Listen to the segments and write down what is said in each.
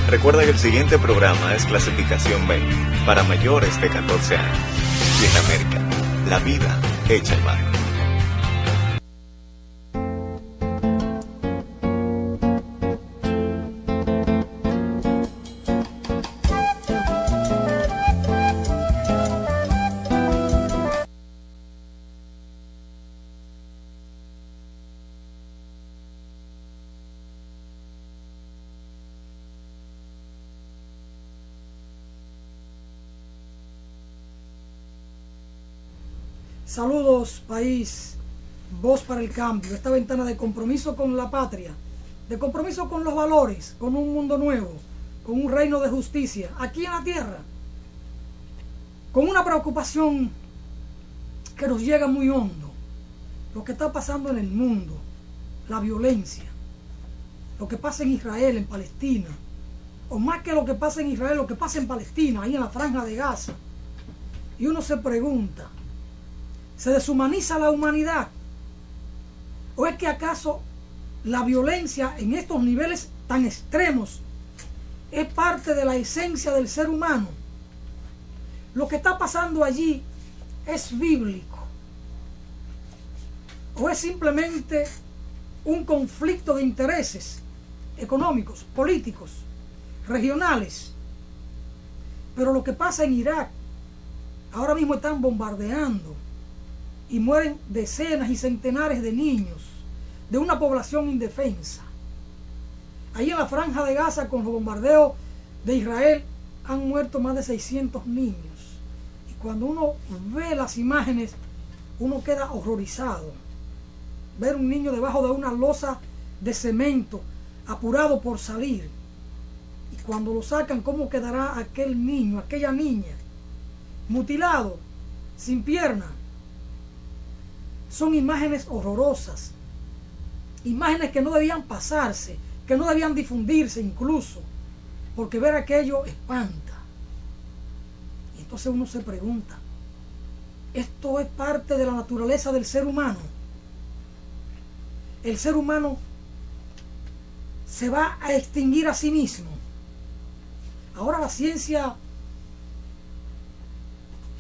Recuerda que el siguiente programa es clasificación B, para mayores de 14 años. Y en América, la vida hecha el mar. Saludos, país, voz para el cambio, esta ventana de compromiso con la patria, de compromiso con los valores, con un mundo nuevo, con un reino de justicia, aquí en la tierra, con una preocupación que nos llega muy hondo, lo que está pasando en el mundo, la violencia, lo que pasa en Israel, en Palestina, o más que lo que pasa en Israel, lo que pasa en Palestina, ahí en la Franja de Gaza. Y uno se pregunta, ¿se deshumaniza la humanidad? ¿O es que acaso la violencia en estos niveles tan extremos es parte de la esencia del ser humano? Lo que está pasando allí es bíblico. ¿O es simplemente un conflicto de intereses económicos, políticos, regionales? Pero lo que pasa en Irak, ahora mismo están bombardeando y mueren decenas y centenares de niños de una población indefensa. Ahí en la Franja de Gaza, con los bombardeos de Israel, han muerto más de 600 niños. Y cuando uno ve las imágenes, uno queda horrorizado. Ver un niño debajo de una losa de cemento, apurado por salir. Y cuando lo sacan, ¿cómo quedará aquel niño, aquella niña? Mutilado, sin pierna. Son imágenes horrorosas, imágenes que no debían pasarse, que no debían difundirse incluso, porque ver aquello espanta. Y entonces uno se pregunta, ¿esto es parte de la naturaleza del ser humano? ¿El ser humano se va a extinguir a sí mismo? Ahora la ciencia,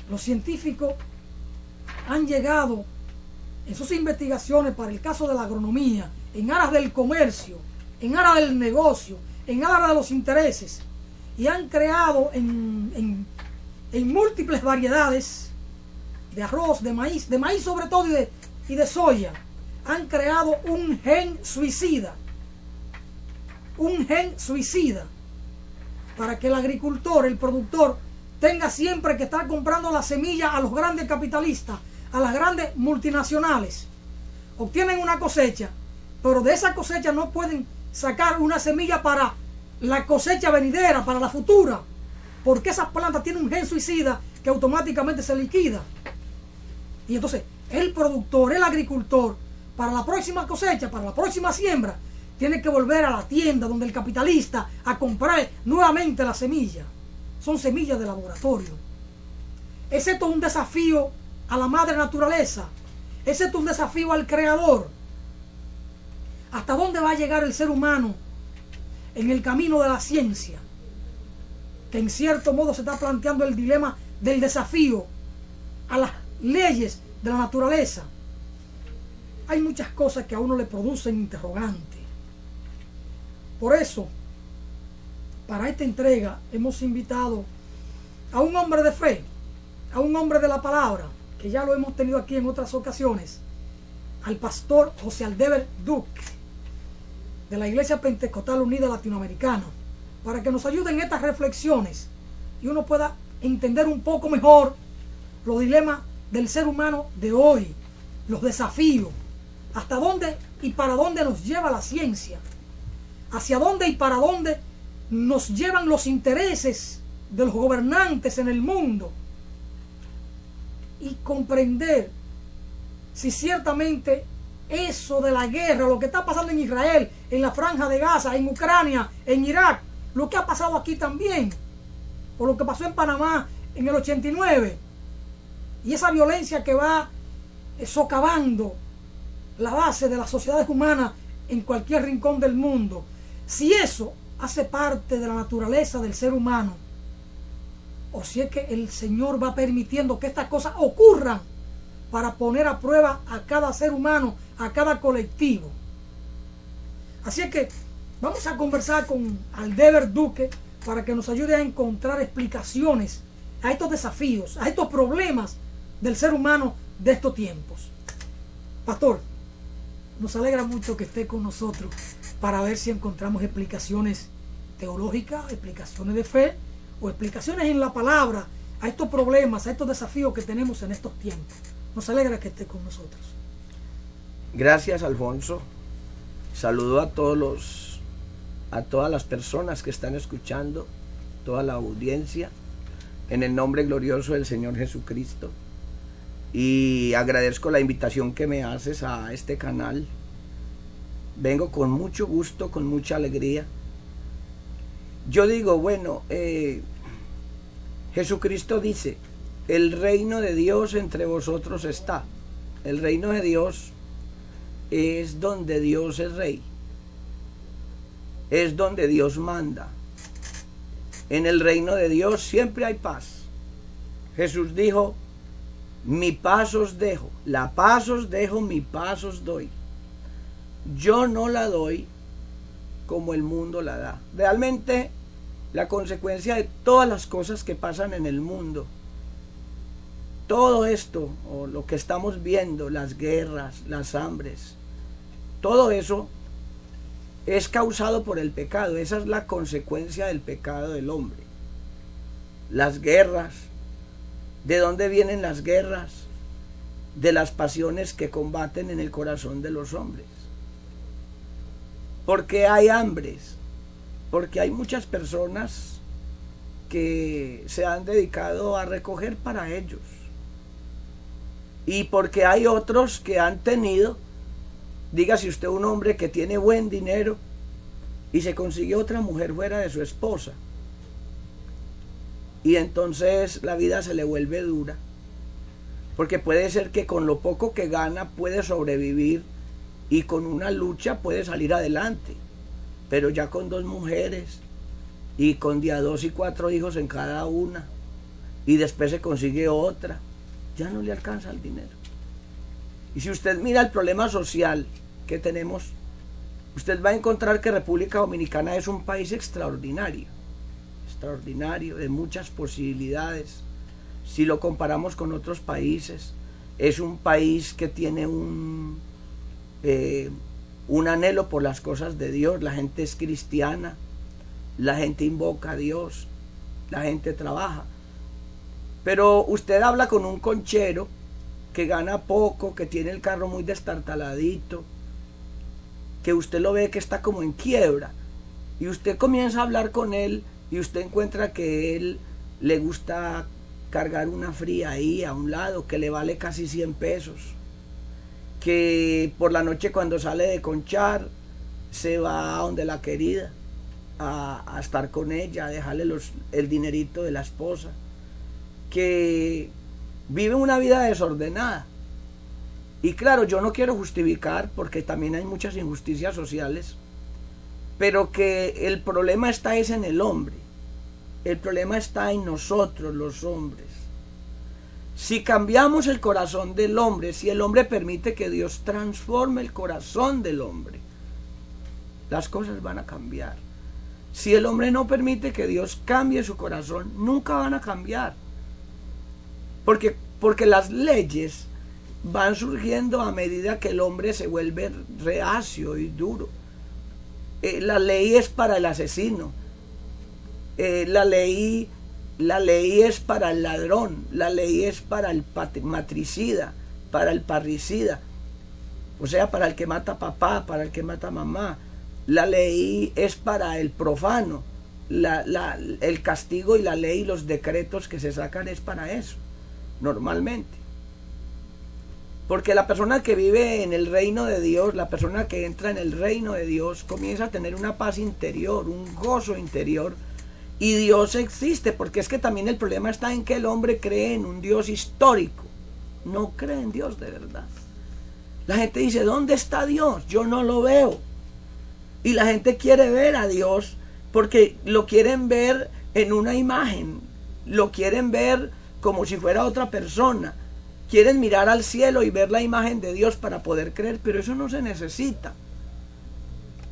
los científicos han llegado en sus investigaciones para el caso de la agronomía, en aras del comercio, en aras del negocio, en aras de los intereses, y han creado en múltiples variedades de arroz, de maíz sobre todo y de soya, han creado un gen suicida para que el agricultor, el productor, tenga siempre que estar comprando la semilla a los grandes capitalistas, a las grandes multinacionales. Obtienen una cosecha, pero de esa cosecha no pueden sacar una semilla para la cosecha venidera, para la futura, porque esas plantas tienen un gen suicida que automáticamente se liquida. Y entonces el productor, el agricultor, para la próxima cosecha, para la próxima siembra, tiene que volver a la tienda donde el capitalista a comprar nuevamente la semilla. Son semillas de laboratorio. ¿Es esto un desafío a la madre naturaleza? ¿Es esto un desafío al creador? ¿Hasta dónde va a llegar el ser humano en el camino de la ciencia? Que en cierto modo se está planteando el dilema del desafío a las leyes de la naturaleza. Hay muchas cosas que a uno le producen interrogante. Por eso, para esta entrega hemos invitado a un hombre de fe, a un hombre de la palabra, que ya lo hemos tenido aquí en otras ocasiones, al pastor José Aldeber Duque, de la Iglesia Pentecostal Unida Latinoamericana, para que nos ayude en estas reflexiones y uno pueda entender un poco mejor los dilemas del ser humano de hoy, los desafíos, hasta dónde y para dónde nos lleva la ciencia, hacia dónde y para dónde nos llevan los intereses de los gobernantes en el mundo, y comprender si ciertamente eso de la guerra, lo que está pasando en Israel, en la Franja de Gaza, en Ucrania, en Irak, lo que ha pasado aquí también, o lo que pasó en Panamá en el 89, y esa violencia que va socavando la base de las sociedades humanas en cualquier rincón del mundo, si eso hace parte de la naturaleza del ser humano, o si es que el Señor va permitiendo que estas cosas ocurran para poner a prueba a cada ser humano, a cada colectivo. Así es que vamos a conversar con Aldeber Duque para que nos ayude a encontrar explicaciones a estos desafíos, a estos problemas del ser humano de estos tiempos. Pastor, nos alegra mucho que esté con nosotros para ver si encontramos explicaciones teológicas, explicaciones de fe o explicaciones en la palabra a estos problemas, a estos desafíos que tenemos en estos tiempos. Nos alegra que esté con nosotros. Gracias, Alfonso. Saludo a todas las personas que están escuchando, toda la audiencia, en el nombre glorioso del Señor Jesucristo. Y agradezco la invitación que me haces a este canal. Vengo con mucho gusto, con mucha alegría. Yo digo, bueno, Jesucristo dice, el reino de Dios entre vosotros está. El reino de Dios es donde Dios es rey. Es donde Dios manda. En el reino de Dios siempre hay paz. Jesús dijo, mi paz os dejo, la paz os dejo, mi paz os doy. Yo no la doy como el mundo la da. Realmente la consecuencia de todas las cosas que pasan en el mundo, todo esto, o lo que estamos viendo, las guerras, las hambres, todo eso es causado por el pecado. Esa es la consecuencia del pecado del hombre. Las guerras, ¿de dónde vienen las guerras? De las pasiones que combaten en el corazón de los hombres. Porque hay hambres, porque hay muchas personas que se han dedicado a recoger para ellos. Y porque hay otros que han tenido, dígase usted un hombre que tiene buen dinero y se consigue otra mujer fuera de su esposa. Y entonces la vida se le vuelve dura. Porque puede ser que con lo poco que gana puede sobrevivir y con una lucha puede salir adelante. Pero ya con 2 mujeres y con de a 2 y 4 hijos en cada una y después se consigue otra, ya no le alcanza el dinero. Y si usted mira el problema social que tenemos, usted va a encontrar que República Dominicana es un país extraordinario, de muchas posibilidades. Si lo comparamos con otros países, es un país que tiene un anhelo por las cosas de Dios. La gente es cristiana, la gente invoca a Dios, la gente trabaja. Pero usted habla con un conchero que gana poco, que tiene el carro muy destartaladito, que usted lo ve que está como en quiebra, y usted comienza a hablar con él y usted encuentra que él le gusta cargar una fría ahí a un lado que le vale casi 100 pesos, que por la noche cuando sale de conchar se va a donde la querida a estar con ella, a dejarle el dinerito de la esposa, que vive una vida desordenada. Y claro, yo no quiero justificar porque también hay muchas injusticias sociales, pero que el problema está es en el hombre. El problema está en nosotros los hombres. Si cambiamos el corazón del hombre, si el hombre permite que Dios transforme el corazón del hombre, las cosas van a cambiar. Si el hombre no permite que Dios cambie su corazón, nunca van a cambiar. Porque las leyes van surgiendo a medida que el hombre se vuelve reacio y duro. La ley es para el asesino. La ley es para el ladrón. La ley es para el matricida, para el parricida. O sea, para el que mata a papá, para el que mata a mamá. La ley es para el profano. El castigo y la ley y los decretos que se sacan es para eso, normalmente. Porque la persona que vive en el reino de Dios, la persona que entra en el reino de Dios, comienza a tener una paz interior, un gozo interior. Y Dios existe, porque es que también el problema está en que el hombre cree en un Dios histórico, no cree en Dios de verdad. La gente dice, ¿dónde está Dios? Yo no lo veo. Y la gente quiere ver a Dios porque lo quieren ver en una imagen, lo quieren ver como si fuera otra persona. Quieren mirar al cielo y ver la imagen de Dios para poder creer, pero eso no se necesita.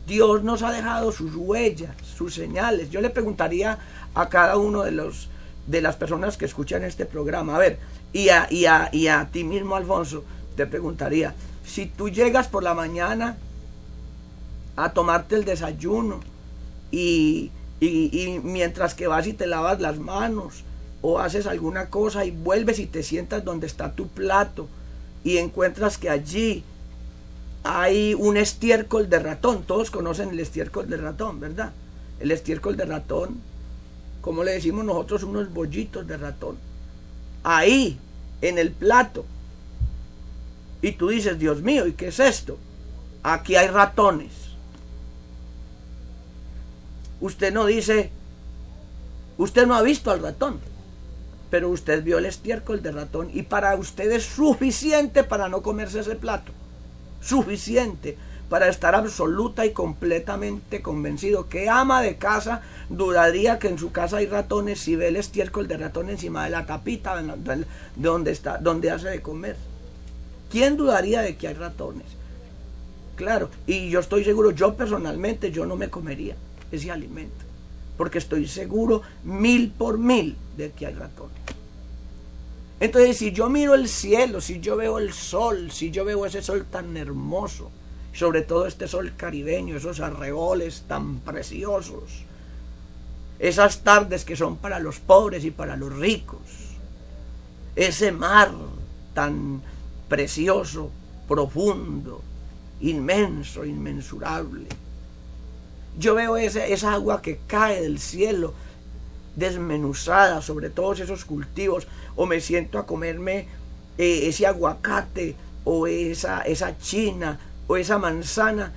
Dios nos ha dejado sus huellas, sus señales. Yo le preguntaría a cada uno de las personas que escuchan este programa, a ver, y a ti mismo, Alfonso, te preguntaría, si tú llegas por la mañana a tomarte el desayuno y mientras que vas y te lavas las manos o haces alguna cosa y vuelves y te sientas donde está tu plato y encuentras que allí hay un estiércol de ratón. Todos conocen el estiércol de ratón, ¿verdad? El estiércol de ratón, como le decimos nosotros, unos bollitos de ratón ahí en el plato, y tú dices, Dios mío, ¿y qué es esto? Aquí hay ratones. Usted no dice, usted no ha visto al ratón, pero usted vio el estiércol de ratón, y para usted es suficiente para no comerse ese plato, suficiente para estar absoluta y completamente convencido. ¿Qué ama de casa dudaría que en su casa hay ratones si ve el estiércol de ratón encima de la tapita donde hace de comer? ¿Quién dudaría de que hay ratones? Claro, y yo estoy seguro, yo personalmente, yo no me comería ese alimento, porque estoy seguro 1000% de que hay ratones. Entonces, si yo miro el cielo, si yo veo el sol, si yo veo ese sol tan hermoso, sobre todo este sol caribeño, esos arreboles tan preciosos, esas tardes que son para los pobres y para los ricos, ese mar tan precioso, profundo, inmenso, inmensurable. Yo veo esa agua que cae del cielo, desmenuzada sobre todos esos cultivos, o me siento a comerme ese aguacate, o esa china, o esa manzana,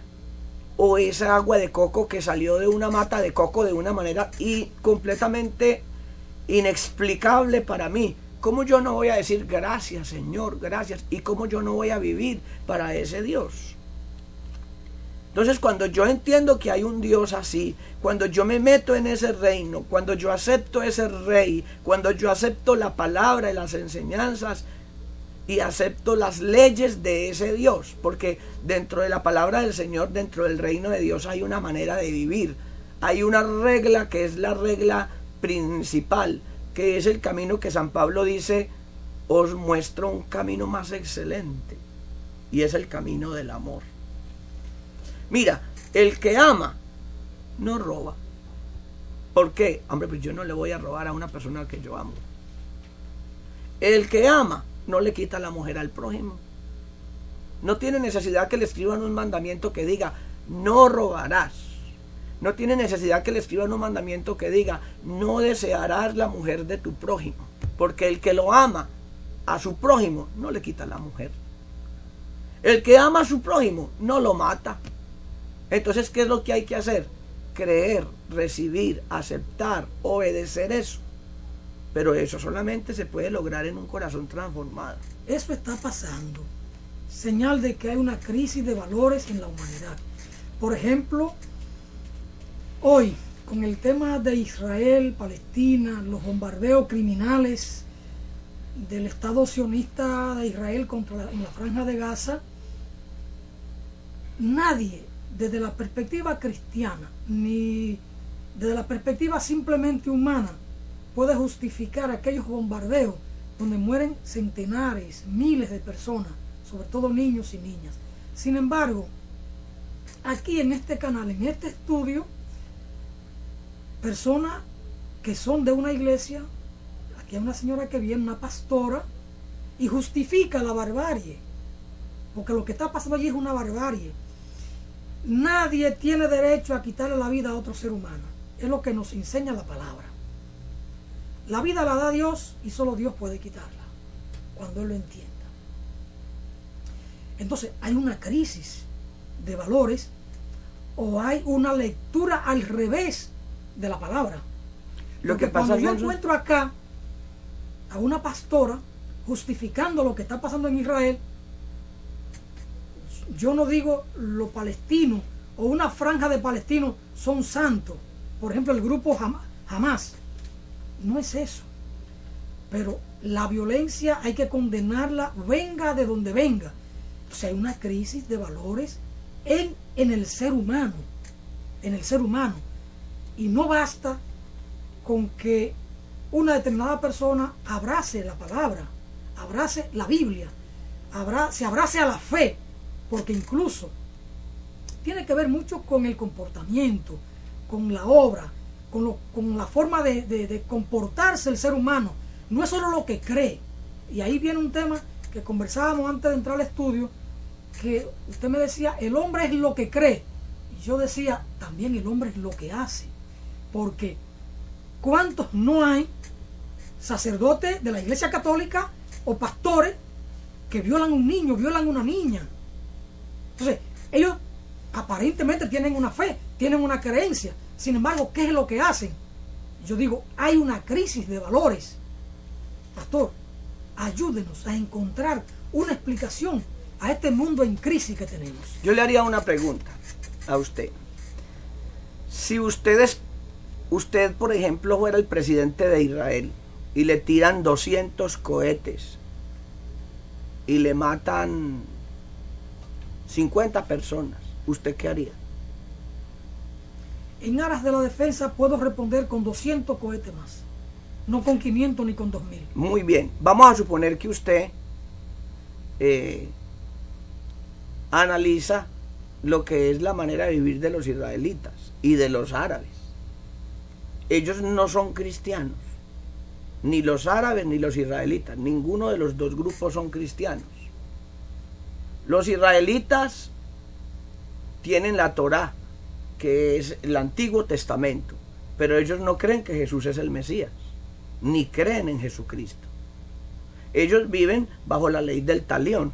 o esa agua de coco que salió de una mata de coco de una manera completamente inexplicable para mí. ¿Cómo yo no voy a decir gracias, Señor, gracias? ¿Y cómo yo no voy a vivir para ese Dios? Entonces, cuando yo entiendo que hay un Dios así, cuando yo me meto en ese reino, cuando yo acepto ese rey, cuando yo acepto la palabra y las enseñanzas y acepto las leyes de ese Dios, porque dentro de la palabra del Señor, dentro del reino de Dios hay una manera de vivir, hay una regla que es la regla principal, que es el camino que San Pablo dice, os muestro un camino más excelente, y es el camino del amor. Mira, el que ama no roba. ¿Por qué? Hombre, pues yo no le voy a robar a una persona que yo amo. El que ama no le quita la mujer al prójimo. No tiene necesidad que le escriban un mandamiento que diga, no robarás. No tiene necesidad que le escriban un mandamiento que diga, no desearás la mujer de tu prójimo. Porque el que lo ama a su prójimo no le quita la mujer. El que ama a su prójimo no lo mata. Entonces, ¿qué es lo que hay que hacer? Creer, recibir, aceptar, obedecer eso. Pero eso solamente se puede lograr en un corazón transformado. Eso está pasando. Señal de que hay una crisis de valores en la humanidad. Por ejemplo, hoy, con el tema de Israel, Palestina, los bombardeos criminales del Estado sionista de Israel en la Franja de Gaza, nadie, desde la perspectiva cristiana, ni desde la perspectiva simplemente humana, puede justificar aquellos bombardeos donde mueren centenares, miles de personas, sobre todo niños y niñas. Sin embargo, aquí en este canal, en este estudio, personas que son de una iglesia, aquí hay una señora que viene, una pastora, y justifica la barbarie, porque lo que está pasando allí es una barbarie. Nadie tiene derecho a quitarle la vida a otro ser humano. Es lo que nos enseña la palabra. La vida la da Dios y solo Dios puede quitarla, cuando Él lo entienda. Entonces, hay una crisis de valores o hay una lectura al revés de la palabra. Lo que pasa, cuando yo encuentro acá a una pastora justificando lo que está pasando en Israel, yo no digo los palestinos o una franja de palestinos son santos, por ejemplo, el grupo Hamas. No es eso. Pero la violencia hay que condenarla, venga de donde venga. O sea, hay una crisis de valores en el ser humano. En el ser humano. Y no basta con que una determinada persona abrace la palabra, abrace la Biblia, se abrace a la fe, porque incluso tiene que ver mucho con el comportamiento, con la obra, con la forma de comportarse el ser humano. No es solo lo que cree. Y ahí viene un tema que conversábamos antes de entrar al estudio, que usted me decía, el hombre es lo que cree. Y yo decía, también el hombre es lo que hace. Porque ¿cuántos no hay sacerdotes de la Iglesia Católica o pastores que violan a un niño, violan a una niña? Entonces, ellos aparentemente tienen una fe, tienen una creencia. Sin embargo, ¿qué es lo que hacen? Yo digo, hay una crisis de valores. Pastor, ayúdenos a encontrar una explicación a este mundo en crisis que tenemos. Yo le haría una pregunta a usted. Si usted, por ejemplo, fuera el presidente de Israel y le tiran 200 cohetes y le matan 50 personas, ¿usted qué haría? En aras de la defensa puedo responder con 200 cohetes más, no con 500 ni con 2000. Muy bien, vamos a suponer que usted analiza lo que es la manera de vivir de los israelitas y de los árabes. Ellos no son cristianos, ni los árabes ni los israelitas, ninguno de los dos grupos son cristianos. Los israelitas tienen la Torá, que es el Antiguo Testamento, pero ellos no creen que Jesús es el Mesías, ni creen en Jesucristo. Ellos viven bajo la ley del talión,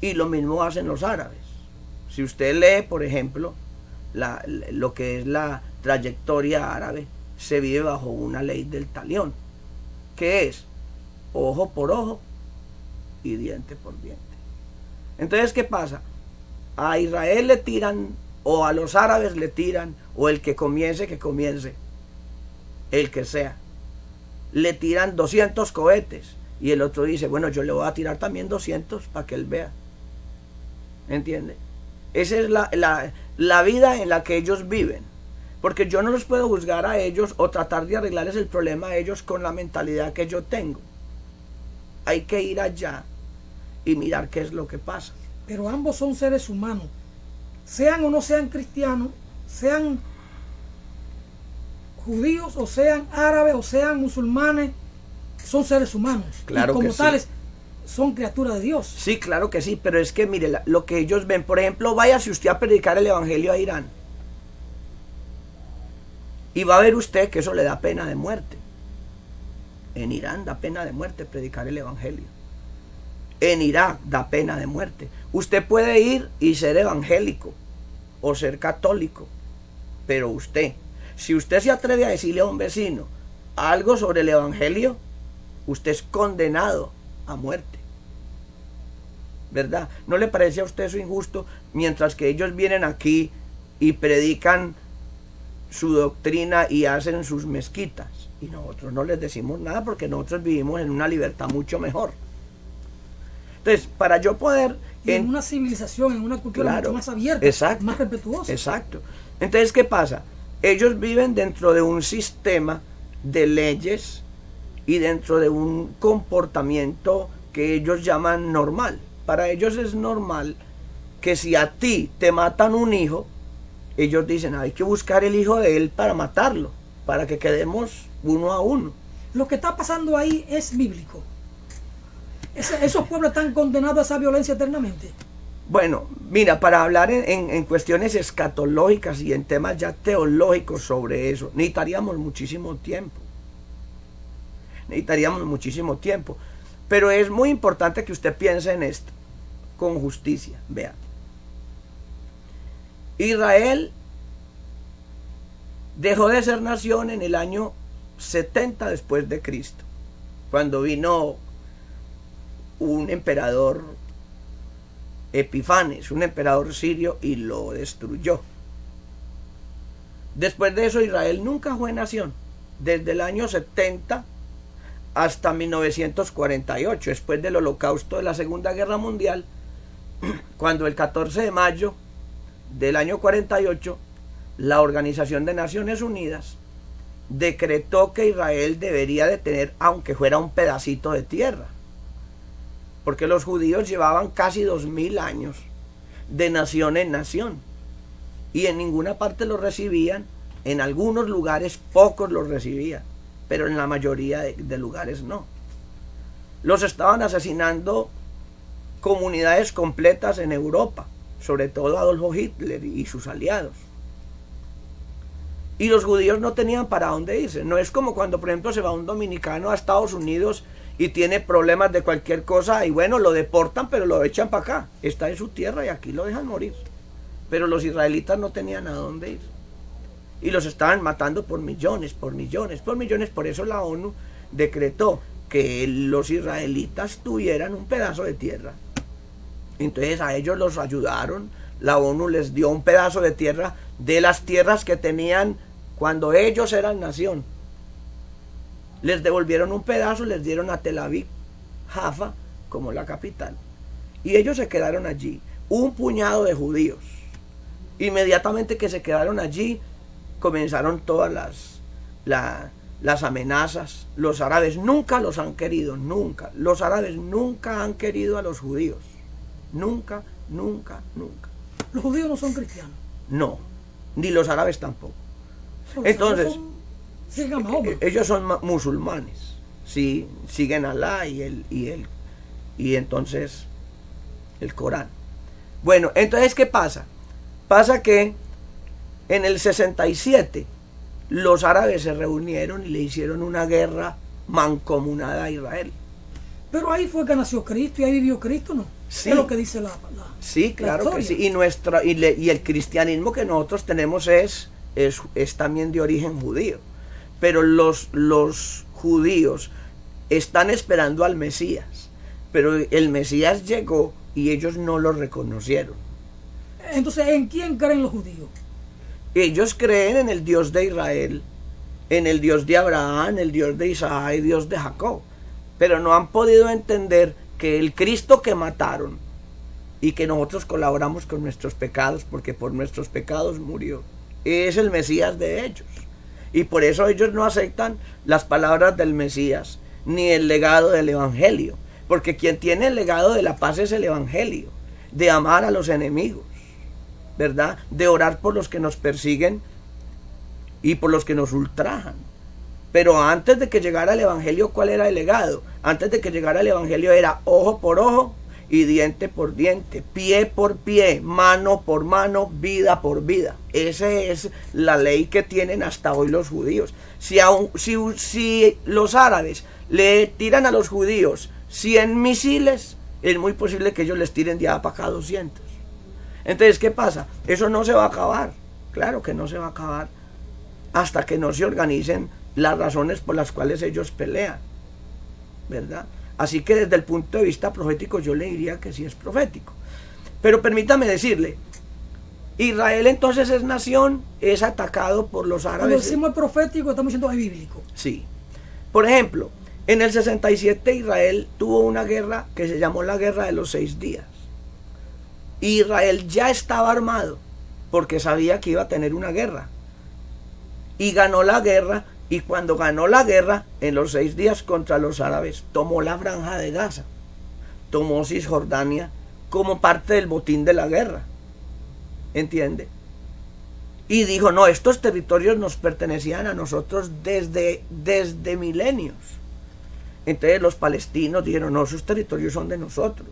y lo mismo hacen los árabes. Si usted lee, por ejemplo, lo que es la trayectoria árabe, se vive bajo una ley del talión, que es ojo por ojo y diente por diente. Entonces, ¿qué pasa? A Israel le tiran, o a los árabes le tiran, o el que comience, el que sea, le tiran 200 cohetes, y el otro dice, bueno, yo le voy a tirar también 200 para que él vea. ¿Entiende? Esa es la vida en la que ellos viven. Porque yo no los puedo juzgar a ellos o tratar de arreglarles el problema a ellos con la mentalidad que yo tengo. Hay que ir allá y mirar qué es lo que pasa. Pero ambos son seres humanos. Sean o no sean cristianos, sean judíos o sean árabes o sean musulmanes, son seres humanos. Claro, y como que tales, sí. Son criaturas de Dios. Sí, claro que sí, pero es que mire, lo que ellos ven, por ejemplo, váyase usted a predicar el evangelio a Irán. Y va a ver usted que eso le da pena de muerte. En Irán da pena de muerte predicar el evangelio. En Irak da pena de muerte. Usted puede ir y ser evangélico o ser católico, pero si usted se atreve a decirle a un vecino algo sobre el evangelio, usted es condenado a muerte. ¿Verdad? ¿No le parece a usted eso injusto? Mientras que ellos vienen aquí y predican su doctrina y hacen sus mezquitas, y nosotros no les decimos nada porque nosotros vivimos en una libertad mucho mejor. Entonces, para yo poder... en una civilización, en una cultura mucho más abierta, exacto, más respetuosa. Exacto. Entonces, ¿qué pasa? Ellos viven dentro de un sistema de leyes y dentro de un comportamiento que ellos llaman normal. Para ellos es normal que si a ti te matan un hijo, ellos dicen, hay que buscar el hijo de él para matarlo, para que quedemos uno a uno. Lo que está pasando ahí es bíblico. Esos pueblos están condenados a esa violencia eternamente. Bueno, mira, para hablar en cuestiones escatológicas y en temas ya teológicos sobre eso, necesitaríamos muchísimo tiempo. Pero es muy importante que usted piense en esto, con justicia. Vea, Israel dejó de ser nación en el año 70 después de Cristo, cuando vino un emperador Epifanes, un emperador sirio, y lo destruyó. Después de eso Israel nunca fue nación, desde el año 70 hasta 1948, después del holocausto de la Segunda Guerra Mundial, cuando el 14 de mayo del año 48, la Organización de Naciones Unidas decretó que Israel debería de tener, aunque fuera un pedacito de tierra, porque los judíos llevaban casi 2000 años de nación en nación, y en ninguna parte los recibían. En algunos lugares pocos los recibían, pero en la mayoría de lugares no. Los estaban asesinando comunidades completas en Europa, sobre todo Adolfo Hitler y sus aliados. Y los judíos no tenían para dónde irse. No es como cuando, por ejemplo, se va un dominicano a Estados Unidos y tiene problemas de cualquier cosa y bueno, lo deportan, pero lo echan para acá. Está en su tierra y aquí lo dejan morir. Pero los israelitas no tenían a dónde ir. Y los estaban matando por millones, por millones, por millones. Por eso la ONU decretó que los israelitas tuvieran un pedazo de tierra. Entonces a ellos los ayudaron. La ONU les dio un pedazo de tierra de las tierras que tenían cuando ellos eran nación. Les devolvieron un pedazo, les dieron a Tel Aviv, Jaffa, como la capital. Y ellos se quedaron allí, un puñado de judíos. Inmediatamente que se quedaron allí, comenzaron todas las amenazas. Los árabes nunca los han querido, nunca. Los árabes nunca han querido a los judíos. Nunca, nunca, nunca. Los judíos no son cristianos. No, ni los árabes tampoco. Entonces, ellos son musulmanes, sí, siguen a Alá y entonces el Corán. Bueno, entonces, ¿qué pasa? Pasa que en el 67 los árabes se reunieron y le hicieron una guerra mancomunada a Israel. Pero ahí fue que nació Cristo y ahí vivió Cristo, ¿no? Sí. Es lo que dice la sí, claro la que sí. Y el cristianismo que nosotros tenemos es también de origen judío. Pero los judíos están esperando al Mesías. Pero el Mesías llegó y ellos no lo reconocieron. Entonces, ¿en quién creen los judíos? Ellos creen en el Dios de Israel, en el Dios de Abraham, el Dios de Isaac y Dios de Jacob. Pero no han podido entender que el Cristo que mataron y que nosotros colaboramos con nuestros pecados, porque por nuestros pecados murió, es el Mesías de ellos. Y por eso ellos no aceptan las palabras del Mesías, ni el legado del Evangelio. Porque quien tiene el legado de la paz es el Evangelio, de amar a los enemigos, ¿verdad? De orar por los que nos persiguen y por los que nos ultrajan. Pero antes de que llegara el Evangelio, ¿cuál era el legado? Antes de que llegara el Evangelio era ojo por ojo y diente por diente, pie por pie, mano por mano, vida por vida. Esa es la ley que tienen hasta hoy los judíos. Si los árabes le tiran a los judíos 100 misiles, es muy posible que ellos les tiren de para acá 200. Entonces, ¿qué pasa? Eso no se va a acabar. Claro que no se va a acabar hasta que no se organicen las razones por las cuales ellos pelean, ¿verdad? Así que desde el punto de vista profético yo le diría que sí es profético. Pero permítame decirle, Israel entonces es nación, es atacado por los árabes. Cuando decimos profético estamos diciendo es bíblico. Sí. Por ejemplo, en el 67 Israel tuvo una guerra que se llamó la Guerra de los 6 días. Israel ya estaba armado porque sabía que iba a tener una guerra. Y ganó la guerra. Y cuando ganó la guerra, en los 6 días contra los árabes, tomó la franja de Gaza, tomó Cisjordania como parte del botín de la guerra. ¿Entiende? Y dijo, no, estos territorios nos pertenecían a nosotros desde milenios. Entonces los palestinos dijeron, no, esos territorios son de nosotros.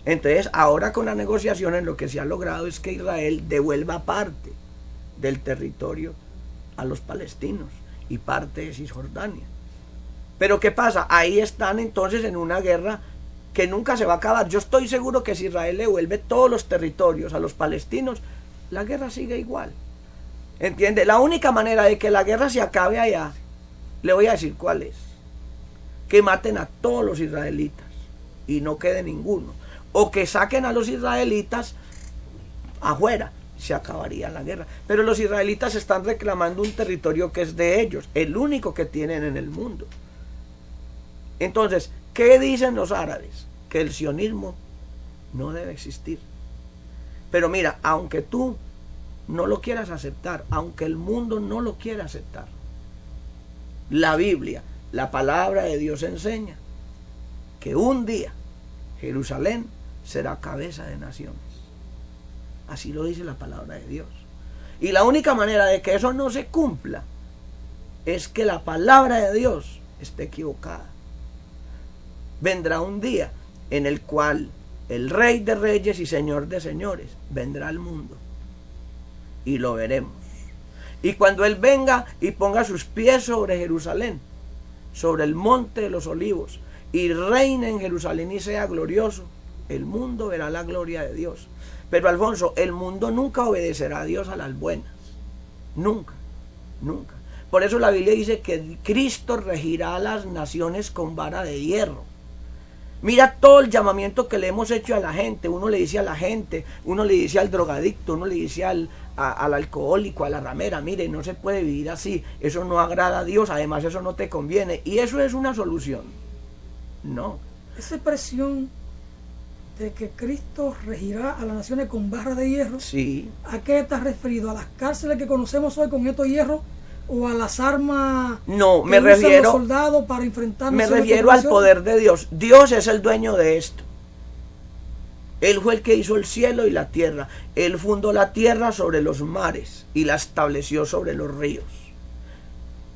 Entonces ahora con la negociación lo que se ha logrado es que Israel devuelva parte del territorio a los palestinos y parte de Cisjordania. Pero ¿qué pasa? Ahí están entonces en una guerra que nunca se va a acabar. Yo estoy seguro que si Israel le devuelve todos los territorios a los palestinos, la guerra sigue igual. ¿Entiende? La única manera de que la guerra se acabe allá, le voy a decir cuál es: que maten a todos los israelitas y no quede ninguno, o que saquen a los israelitas afuera. se acabaría la guerra. Pero los israelitas están reclamando un territorio que es de ellos, el único que tienen en el mundo. Entonces, ¿qué dicen los árabes? Que el sionismo no debe existir. Pero mira, aunque tú no lo quieras aceptar, aunque el mundo no lo quiera aceptar, la Biblia, la palabra de Dios enseña que un día Jerusalén será cabeza de naciones. Así lo dice la palabra de Dios. Y la única manera de que eso no se cumpla es que la palabra de Dios esté equivocada. Vendrá un día en el cual el Rey de Reyes y Señor de Señores vendrá al mundo. Y lo veremos. Y cuando Él venga y ponga sus pies sobre Jerusalén, sobre el monte de los olivos, y reine en Jerusalén y sea glorioso, el mundo verá la gloria de Dios. Pero Alfonso, el mundo nunca obedecerá a Dios a las buenas. Nunca, nunca. Por eso la Biblia dice que Cristo regirá a las naciones con vara de hierro. Mira todo el llamamiento que le hemos hecho a la gente. Uno le dice a la gente, uno le dice al drogadicto, uno le dice al alcohólico, a la ramera, mire, no se puede vivir así, eso no agrada a Dios, además eso no te conviene. Y eso es una solución. No. Esa expresión de que Cristo regirá a las naciones con barra de hierro, sí. ¿A qué estás referido? ¿A las cárceles que conocemos hoy con estos hierros? ¿O a las armas no, que me usan refiero, los soldados para enfrentar? Me refiero al poder de Dios. Dios es el dueño de esto. Él fue el que hizo el cielo y la tierra. Él fundó la tierra sobre los mares y la estableció sobre los ríos.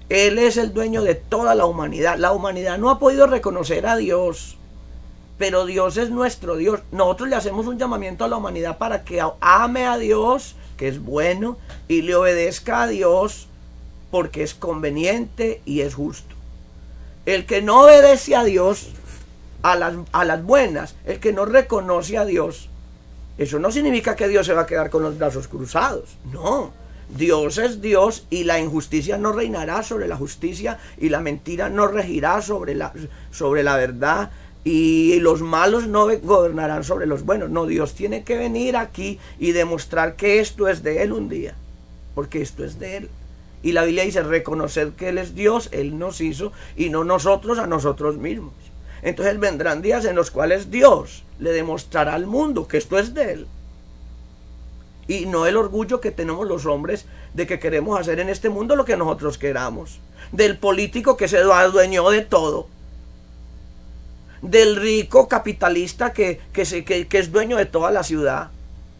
Él es el dueño de toda la humanidad. La humanidad no ha podido reconocer a Dios, pero Dios es nuestro Dios. Nosotros le hacemos un llamamiento a la humanidad para que ame a Dios, que es bueno, y le obedezca a Dios, porque es conveniente y es justo. El que no obedece a Dios, a las buenas, el que no reconoce a Dios, eso no significa que Dios se va a quedar con los brazos cruzados. No, Dios es Dios y la injusticia no reinará sobre la justicia y la mentira no regirá sobre la verdad y los malos no gobernarán sobre los buenos. No, Dios tiene que venir aquí y demostrar que esto es de Él un día, porque esto es de Él. Y la Biblia dice, reconocer que Él es Dios, Él nos hizo, y no nosotros a nosotros mismos. Entonces vendrán días en los cuales Dios le demostrará al mundo que esto es de Él. Y no el orgullo que tenemos los hombres de que queremos hacer en este mundo lo que nosotros queramos. Del político que se adueñó de todo. Del rico capitalista que es dueño de toda la ciudad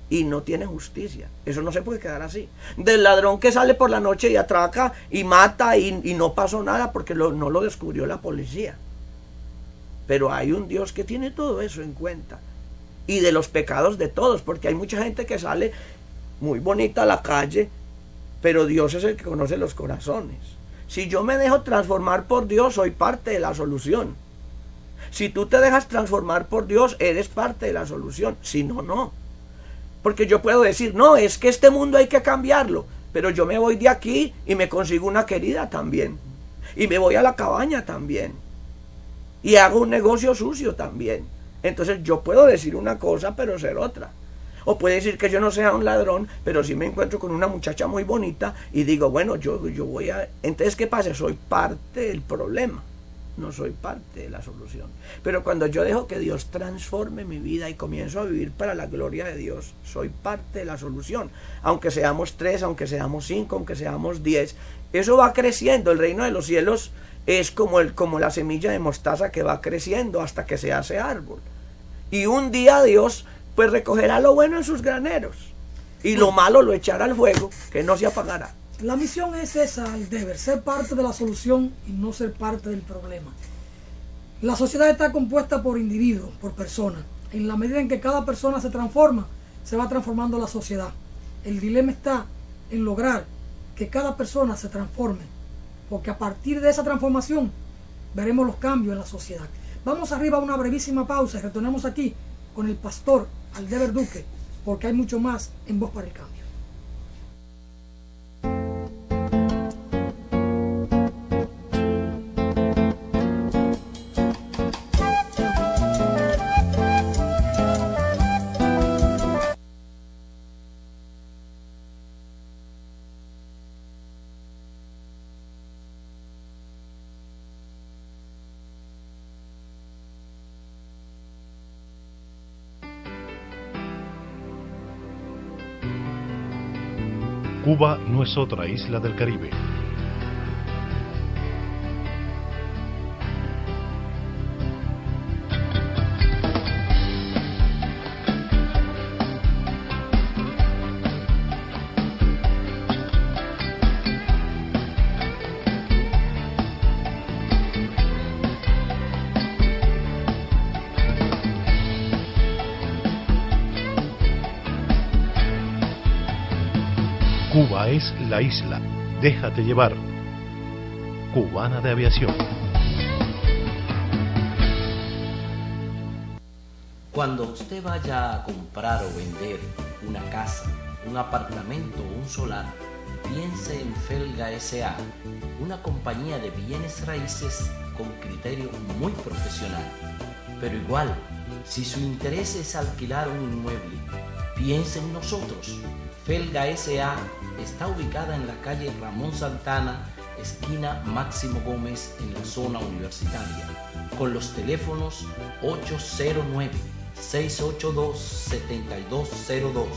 y no tiene justicia. Eso no se puede quedar así. Del ladrón que sale por la noche y atraca y mata y no pasó nada porque no lo descubrió la policía. Pero hay un Dios que tiene todo eso en cuenta. Y de los pecados de todos, porque hay mucha gente que sale muy bonita a la calle, pero Dios es el que conoce los corazones. Si yo me dejo transformar por Dios, soy parte de la solución. Si tú te dejas transformar por Dios, eres parte de la solución. Si no, no. Porque yo puedo decir, no, es que este mundo hay que cambiarlo, pero yo me voy de aquí y me consigo una querida también. Y me voy a la cabaña también. Y hago un negocio sucio también. Entonces yo puedo decir una cosa, pero ser otra. O puede decir que yo no sea un ladrón, pero sí me encuentro con una muchacha muy bonita y digo, bueno, yo voy a... Entonces, ¿qué pasa? Soy parte del problema. No soy parte de la solución. Pero cuando yo dejo que Dios transforme mi vida y comienzo a vivir para la gloria de Dios, soy parte de la solución. Aunque seamos 3, aunque seamos 5, aunque seamos 10, eso va creciendo. El reino de los cielos es como la semilla de mostaza que va creciendo hasta que se hace árbol. Y un día Dios pues recogerá lo bueno en sus graneros y lo malo lo echará al fuego que no se apagará. La misión es esa, el deber, ser parte de la solución y no ser parte del problema. La sociedad está compuesta por individuos, por personas. En la medida en que cada persona se transforma, se va transformando la sociedad. El dilema está en lograr que cada persona se transforme, porque a partir de esa transformación veremos los cambios en la sociedad. Vamos arriba a una brevísima pausa y retornamos aquí con el pastor Aldever Duque, porque hay mucho más en Voz para el Cambio. Cuba no es otra isla del Caribe. Cuba es la isla. Déjate llevar. Cubana de Aviación. Cuando usted vaya a comprar o vender una casa, un apartamento o un solar, piense en Felga S.A., una compañía de bienes raíces con criterio muy profesional. Pero igual, si su interés es alquilar un inmueble, piense en nosotros. Felga S.A. está ubicada en la calle Ramón Santana, esquina Máximo Gómez, en la zona universitaria, con los teléfonos 809-682-7202,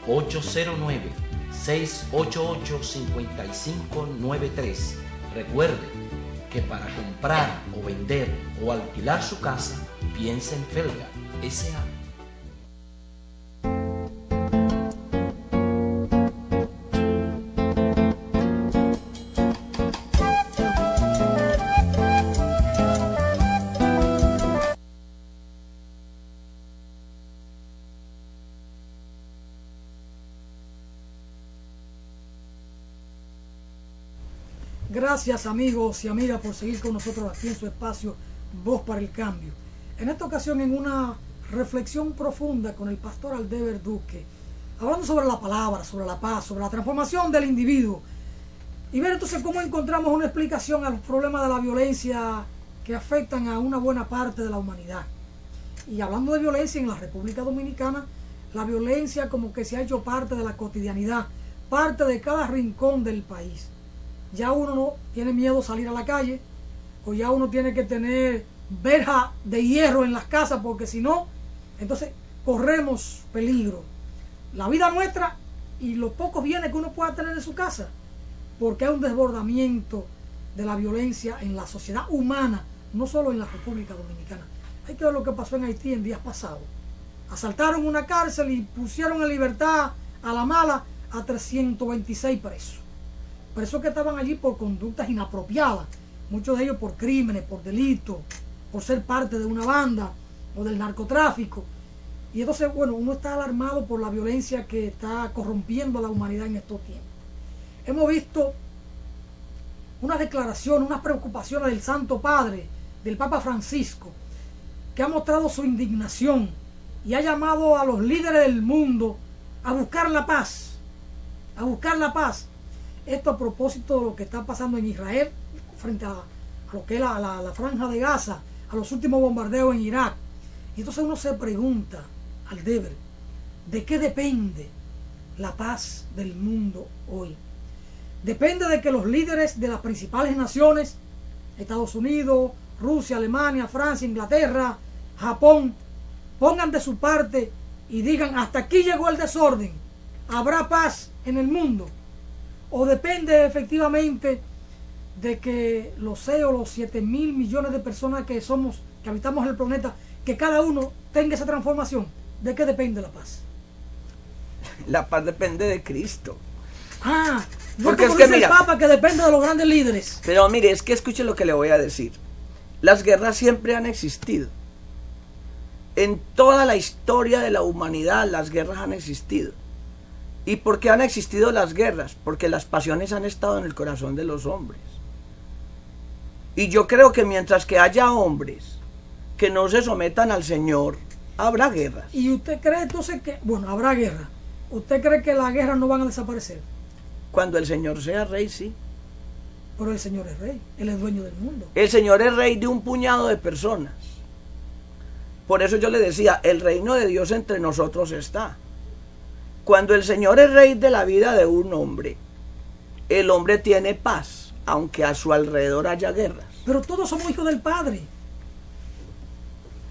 809-688-5593. Recuerde que para comprar o vender o alquilar su casa, piense en Felga S.A. Gracias amigos y amigas por seguir con nosotros aquí en su espacio Voz para el Cambio. En esta ocasión en una reflexión profunda con el pastor Aldeber Duque, hablando sobre la palabra, sobre la paz, sobre la transformación del individuo. Y ver entonces cómo encontramos una explicación a los problemas de la violencia que afectan a una buena parte de la humanidad. Y hablando de violencia en la República Dominicana, la violencia como que se ha hecho parte de la cotidianidad, parte de cada rincón del país. Ya uno no tiene miedo a salir a la calle, o ya uno tiene que tener verja de hierro en las casas, porque si no, entonces corremos peligro. La vida nuestra y los pocos bienes que uno pueda tener en su casa, porque hay un desbordamiento de la violencia en la sociedad humana, no solo en la República Dominicana. Hay que ver lo que pasó en Haití en días pasados. Asaltaron una cárcel y pusieron en libertad a la mala a 326 presos. Presos que estaban allí por conductas inapropiadas, muchos de ellos por crímenes, por delitos, por ser parte de una banda o del narcotráfico. Y entonces, bueno, uno está alarmado por la violencia que está corrompiendo a la humanidad en estos tiempos. Hemos visto unas declaraciones, unas preocupaciones del Santo Padre, del Papa Francisco, que ha mostrado su indignación y ha llamado a los líderes del mundo a buscar la paz, a buscar la paz. Esto a propósito de lo que está pasando en Israel frente a lo que es la franja de Gaza, a los últimos bombardeos en Irak. Y entonces uno se pregunta, Aldeber, ¿de qué depende la paz del mundo hoy? Depende de que los líderes de las principales naciones, Estados Unidos, Rusia, Alemania, Francia, Inglaterra, Japón, pongan de su parte y digan, hasta aquí llegó el desorden, ¿habrá paz en el mundo? ¿O depende efectivamente de que los 6 o los 7 mil millones de personas que somos, que habitamos el planeta, que cada uno tenga esa transformación? ¿De qué depende la paz? La paz depende de Cristo. No porque como es que dice mira, el Papa, que depende de los grandes líderes. Pero mire, es que escuche lo que le voy a decir. Las guerras siempre han existido. En toda la historia de la humanidad las guerras han existido. ¿Y por qué han existido las guerras? Porque las pasiones han estado en el corazón de los hombres. Y yo creo que mientras que haya hombres que no se sometan al Señor, habrá guerras. ¿Y usted cree entonces que, bueno, habrá guerra? ¿Usted cree que las guerras no van a desaparecer? Cuando el Señor sea rey, sí. Pero el Señor es rey, Él es dueño del mundo. El Señor es rey de un puñado de personas. Por eso yo le decía, el reino de Dios entre nosotros está. Cuando el Señor es rey de la vida de un hombre, el hombre tiene paz, aunque a su alrededor haya guerras. Pero todos somos hijos del Padre.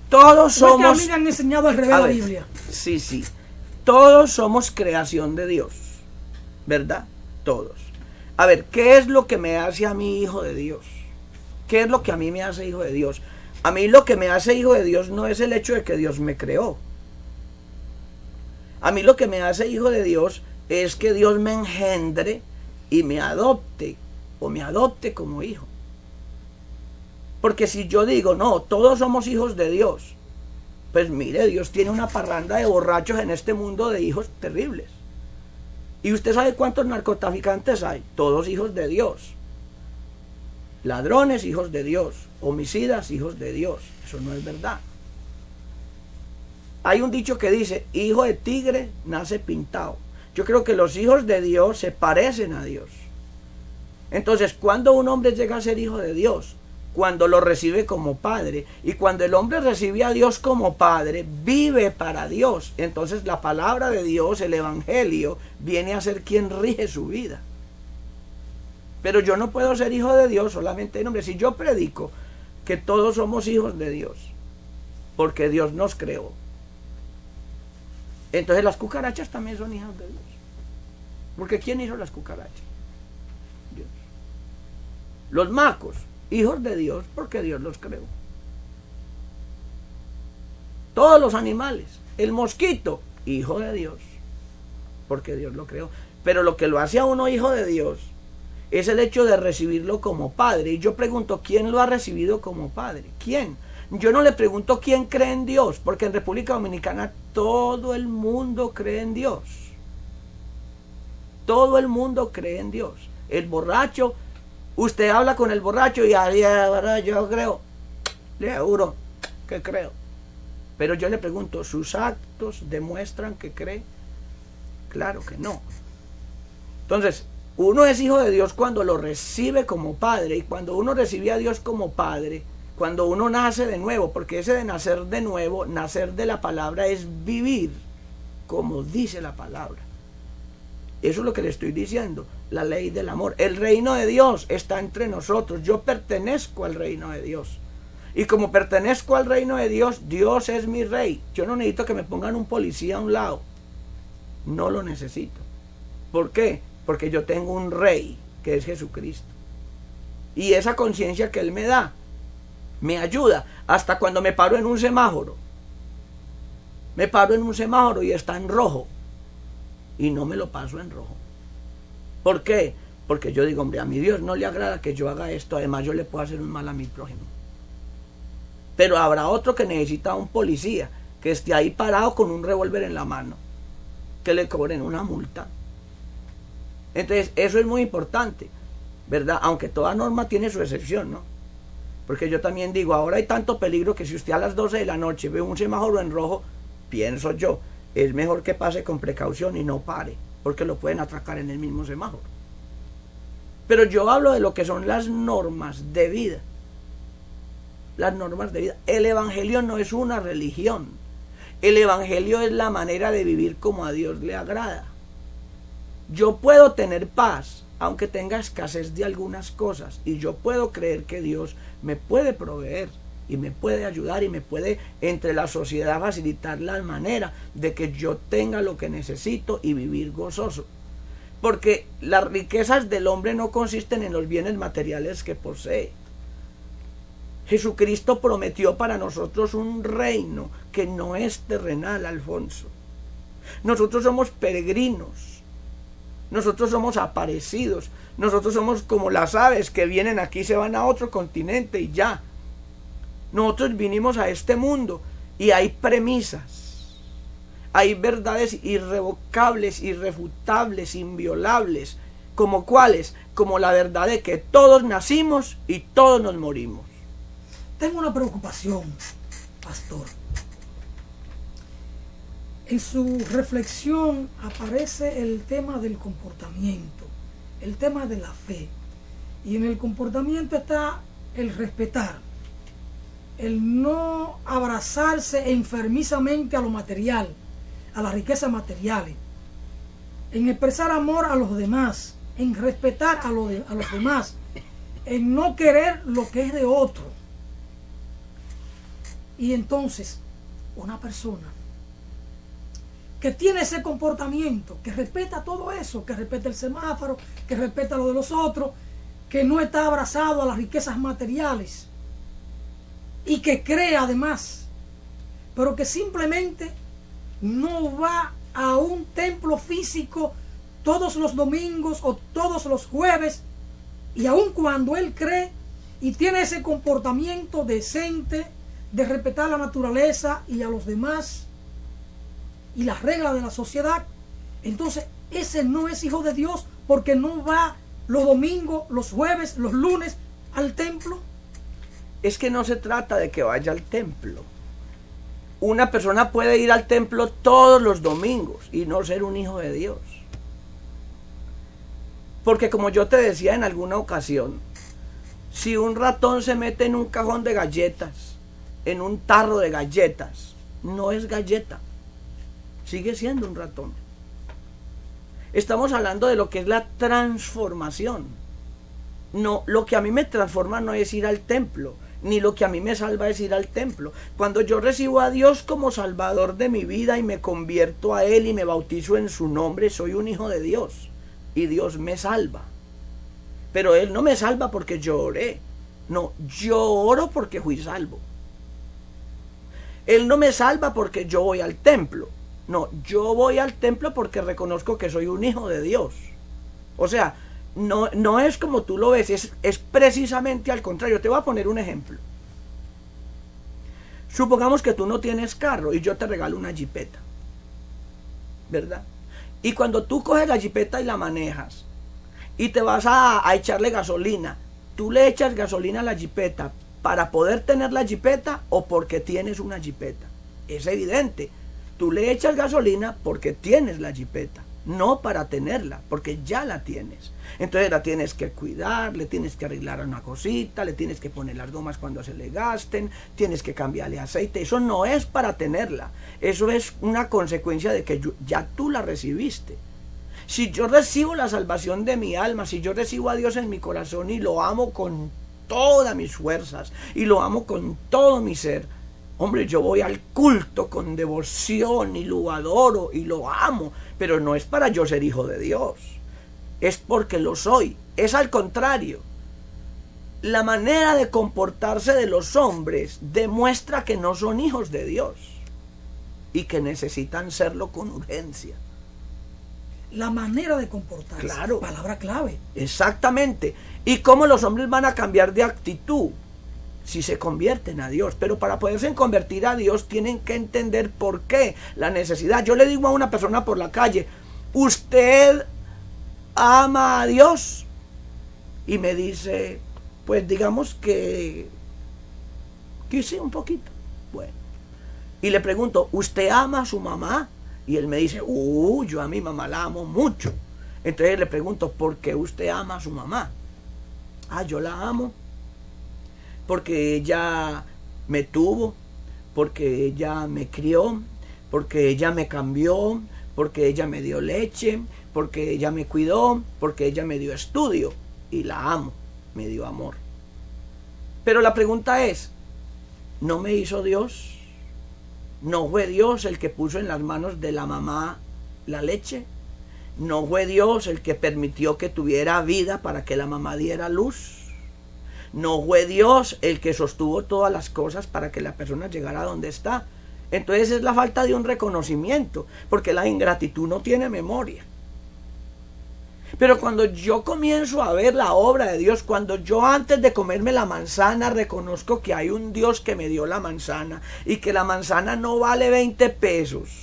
Todos somos... ¿No es que a mí me han enseñado al revés la Biblia? Sí, sí. Todos somos creación de Dios. ¿verdad? Todos. A ver, ¿qué es lo que me hace a mí hijo de Dios? ¿Qué es lo que a mí me hace hijo de Dios? A mí lo que me hace hijo de Dios no es el hecho de que Dios me creó. A mí lo que me hace hijo de Dios es que Dios me engendre y me adopte, o me adopte como hijo. Porque si yo digo, no, todos somos hijos de Dios, pues mire, Dios tiene una parranda de borrachos en este mundo de hijos terribles. ¿Y usted sabe cuántos narcotraficantes hay? Todos hijos de Dios. Ladrones, hijos de Dios. Homicidas, hijos de Dios. Eso no es verdad. Hay un dicho que dice, hijo de tigre nace pintado. Yo creo que los hijos de Dios se parecen a Dios. Entonces, cuando un hombre llega a ser hijo de Dios, cuando lo recibe como padre, y cuando el hombre recibe a Dios como padre, vive para Dios. Entonces la palabra de Dios, el evangelio, viene a ser quien rige su vida. Pero yo no puedo ser hijo de Dios solamente en nombre. Si yo predico que todos somos hijos de Dios, porque Dios nos creó, entonces las cucarachas también son hijas de Dios. Porque ¿quién hizo las cucarachas? Dios. Los macos, hijos de Dios, porque Dios los creó. Todos los animales, el mosquito, hijo de Dios, porque Dios lo creó. Pero lo que lo hace a uno hijo de Dios es el hecho de recibirlo como padre. Y yo pregunto, ¿quién lo ha recibido como padre? ¿Quién? Yo no le pregunto quién cree en Dios, porque en República Dominicana todo el mundo cree en Dios. Todo el mundo cree en Dios. El borracho, usted habla con el borracho y yo creo, le aseguro que creo. Pero yo le pregunto, ¿sus actos demuestran que cree? Claro que no. Entonces, uno es hijo de Dios cuando lo recibe como padre, y cuando uno recibe a Dios como padre, cuando uno nace de nuevo, porque ese de nacer de nuevo, nacer de la palabra, es vivir como dice la palabra. Eso es lo que le estoy diciendo, la ley del amor. El reino de Dios está entre nosotros. Yo pertenezco al reino de Dios. Y como pertenezco al reino de Dios, Dios es mi rey. Yo no necesito que me pongan un policía a un lado. No lo necesito. ¿Por qué? Porque yo tengo un rey, que es Jesucristo. Y esa conciencia que Él me da, me ayuda. Hasta cuando me paro en un semáforo. Me paro en un semáforo y está en rojo. Y no me lo paso en rojo. ¿Por qué? Porque yo digo, hombre, a mi Dios no le agrada que yo haga esto. Además, yo le puedo hacer un mal a mi prójimo. Pero habrá otro que necesita un policía que esté ahí parado con un revólver en la mano, que le cobren una multa. Entonces, eso es muy importante, ¿verdad? Aunque toda norma tiene su excepción, ¿no? Porque yo también digo, ahora hay tanto peligro que si usted a las 12 de la noche ve un semáforo en rojo, pienso yo, es mejor que pase con precaución y no pare, porque lo pueden atracar en el mismo semáforo. Pero yo hablo de lo que son las normas de vida. Las normas de vida. El evangelio no es una religión. El evangelio es la manera de vivir como a Dios le agrada. Yo puedo tener paz, aunque tenga escasez de algunas cosas, y yo puedo creer que Dios me puede proveer y me puede ayudar y me puede entre la sociedad facilitar la manera de que yo tenga lo que necesito y vivir gozoso. Porque las riquezas del hombre no consisten en los bienes materiales que posee. Jesucristo prometió para nosotros un reino que no es terrenal, Alfonso. Nosotros somos peregrinos. Nosotros somos aparecidos. Nosotros somos como las aves que vienen aquí y se van a otro continente y ya. Nosotros vinimos a este mundo y hay premisas. Hay verdades irrevocables, irrefutables, inviolables. ¿Como cuáles? Como la verdad de que todos nacimos y todos nos morimos. Tengo una preocupación, pastor. En su reflexión aparece el tema del comportamiento, el tema de la fe. Y en el comportamiento está el respetar, el no abrazarse enfermizamente a lo material, a las riquezas materiales, en expresar amor a los demás, en respetar a los demás, en no querer lo que es de otro. Y entonces, una persona que tiene ese comportamiento, que respeta todo eso, que respeta el semáforo, que respeta lo de los otros, que no está abrazado a las riquezas materiales y que cree además, pero que simplemente no va a un templo físico todos los domingos o todos los jueves, y aun cuando él cree y tiene ese comportamiento decente de respetar la naturaleza y a los demás y las reglas de la sociedad, entonces ese no es hijo de Dios, porque no va los domingos, los jueves, los lunes al templo. Es que no se trata de que vaya al templo. Una persona puede ir al templo todos los domingos y no ser un hijo de Dios. Porque como yo te decía en alguna ocasión, si un ratón se mete en un cajón de galletas, en un tarro de galletas, no es galleta, sigue siendo un ratón. Estamos hablando de lo que es la transformación. No, lo que a mí me transforma no es ir al templo, ni lo que a mí me salva es ir al templo. Cuando yo recibo a Dios como Salvador de mi vida y me convierto a Él y me bautizo en su nombre, soy un hijo de Dios y Dios me salva. Pero Él no me salva porque yo oré, no, yo oro porque fui salvo. Él no me salva porque yo voy al templo, no, yo voy al templo porque reconozco que soy un hijo de Dios. O sea, no es como tú lo ves, es precisamente al contrario. Te voy a poner un ejemplo. Supongamos que tú no tienes carro y yo te regalo una jipeta, ¿verdad? Y cuando tú coges la jipeta y la manejas y te vas a echarle gasolina, ¿tú le echas gasolina a la jipeta para poder tener la jipeta o porque tienes una jipeta? Es evidente, tú le echas gasolina porque tienes la jipeta, no para tenerla, porque ya la tienes. Entonces la tienes que cuidar, le tienes que arreglar una cosita, le tienes que poner las gomas cuando se le gasten, tienes que cambiarle aceite. Eso no es para tenerla, eso es una consecuencia de que ya tú la recibiste. Si yo recibo la salvación de mi alma, si yo recibo a Dios en mi corazón y lo amo con todas mis fuerzas y lo amo con todo mi ser, hombre, yo voy al culto con devoción y lo adoro y lo amo, pero no es para yo ser hijo de Dios, es porque lo soy. Es al contrario. La manera de comportarse de los hombres demuestra que no son hijos de Dios y que necesitan serlo con urgencia. La manera de comportarse, claro, palabra clave. Exactamente. ¿Y cómo los hombres van a cambiar de actitud? Si se convierten a Dios. Pero para poderse convertir a Dios tienen que entender por qué, la necesidad. Yo le digo a una persona por la calle, ¿usted ama a Dios? Y me dice, pues digamos que sí, un poquito. Bueno, y le pregunto, ¿usted ama a su mamá? Y él me dice, yo a mi mamá la amo mucho. Entonces le pregunto, ¿por qué usted ama a su mamá? Yo la amo porque ella me tuvo, porque ella me crió, porque ella me cambió, porque ella me dio leche, porque ella me cuidó, porque ella me dio estudio, y la amo, me dio amor. Pero la pregunta es, ¿no me hizo Dios? ¿No fue Dios el que puso en las manos de la mamá la leche? ¿No fue Dios el que permitió que tuviera vida para que la mamá diera luz? ¿No fue Dios el que sostuvo todas las cosas para que la persona llegara a donde está? Entonces es la falta de un reconocimiento, porque la ingratitud no tiene memoria. Pero cuando yo comienzo a ver la obra de Dios, cuando yo antes de comerme la manzana reconozco que hay un Dios que me dio la manzana y que la manzana no vale 20 pesos.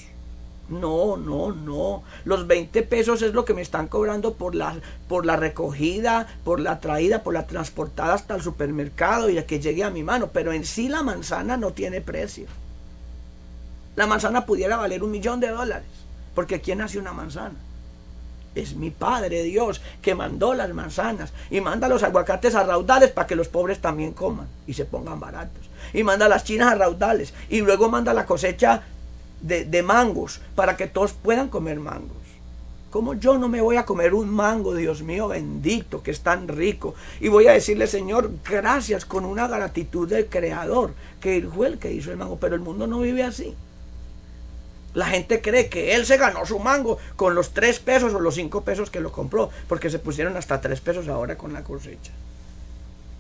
No. Los 20 pesos es lo que me están cobrando por la recogida, por la traída, por la transportada hasta el supermercado y a que llegue a mi mano. Pero en sí la manzana no tiene precio. La manzana pudiera valer $1.000.000, porque ¿quién hace una manzana? Es mi Padre Dios que mandó las manzanas y manda los aguacates a raudales para que los pobres también coman y se pongan baratos. Y manda las chinas a raudales y luego manda la cosecha de mangos para que todos puedan comer mangos. ¿Cómo yo no me voy a comer un mango, Dios mío bendito, que es tan rico? Y voy a decirle, Señor, gracias, con una gratitud del Creador, que fue el que hizo el mango. Pero el mundo no vive así. La gente cree que él se ganó su mango con los 3 pesos o los 5 pesos que lo compró, porque se pusieron hasta 3 pesos ahora con la cosecha.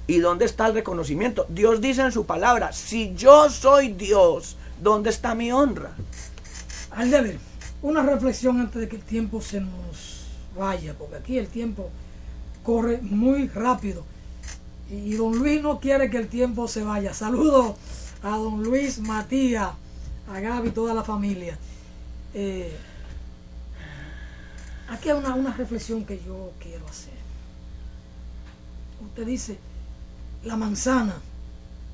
¿Y dónde está el reconocimiento? Dios dice en su palabra, si yo soy Dios, ¿dónde está mi honra? Al deber, una reflexión antes de que el tiempo se nos vaya, porque aquí el tiempo corre muy rápido y don Luis no quiere que el tiempo se vaya. Saludo a don Luis, Matías, a Gaby, toda la familia. Aquí hay una reflexión que yo quiero hacer. Usted dice, la manzana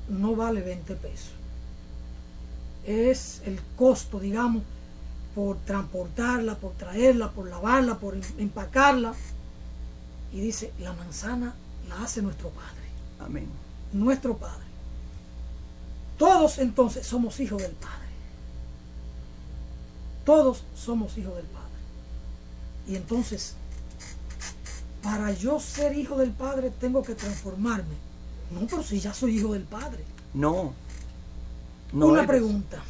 no vale 20 pesos. Es el costo, digamos, por transportarla, por traerla, por lavarla, por empacarla. Y dice, la manzana la hace nuestro Padre. Amén. Nuestro Padre. Todos entonces somos hijos del Padre. Todos somos hijos del Padre. Y entonces, para yo ser hijo del Padre, tengo que transformarme. No, pero si ya soy hijo del Padre. No Una eres. pregunta.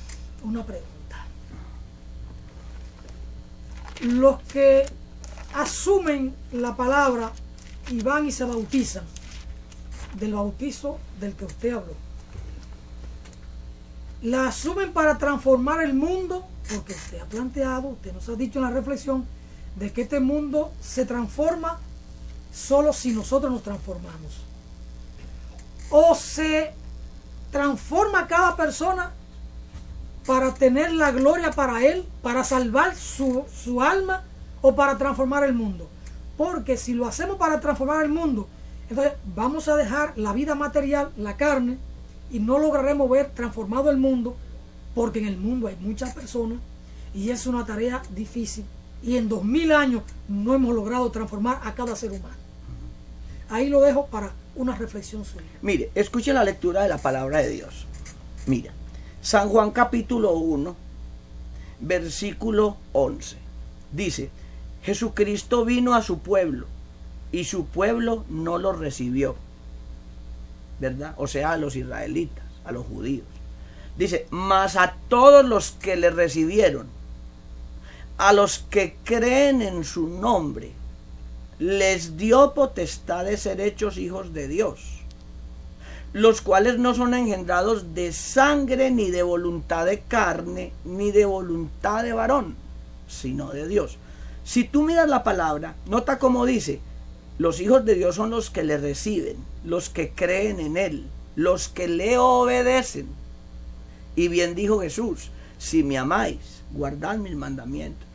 Los que asumen la palabra y van y se bautizan, del bautizo del que usted habló, la asumen para transformar el mundo, porque usted ha planteado, usted nos ha dicho en la reflexión, de que este mundo se transforma solo si nosotros nos transformamos. O se transforma cada persona para tener la gloria para él, para salvar su alma o para transformar el mundo. Porque si lo hacemos para transformar el mundo, entonces vamos a dejar la vida material, la carne, y no lograremos ver transformado el mundo, porque en el mundo hay muchas personas y es una tarea difícil. Y en 2000 años no hemos logrado transformar a cada ser humano. Ahí lo dejo para una reflexión suya. Mire, escuche la lectura de la palabra de Dios. Mira, San Juan capítulo 1, versículo 11. Dice, Jesucristo vino a su pueblo y su pueblo no lo recibió. ¿Verdad? O sea, a los israelitas, a los judíos. Dice, mas a todos los que le recibieron, a los que creen en su nombre, les dio potestad de ser hechos hijos de Dios, los cuales no son engendrados de sangre, ni de voluntad de carne, ni de voluntad de varón, sino de Dios. Si tú miras la palabra, nota cómo dice, los hijos de Dios son los que le reciben, los que creen en Él, los que le obedecen. Y bien dijo Jesús, si me amáis, guardad mis mandamientos.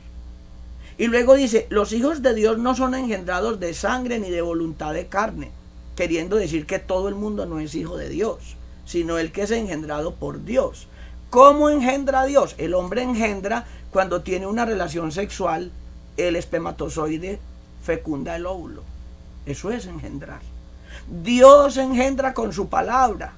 Y luego dice, los hijos de Dios no son engendrados de sangre ni de voluntad de carne, queriendo decir que todo el mundo no es hijo de Dios, sino el que es engendrado por Dios. ¿Cómo engendra Dios? El hombre engendra cuando tiene una relación sexual, el espermatozoide fecunda el óvulo. Eso es engendrar. Dios engendra con su palabra.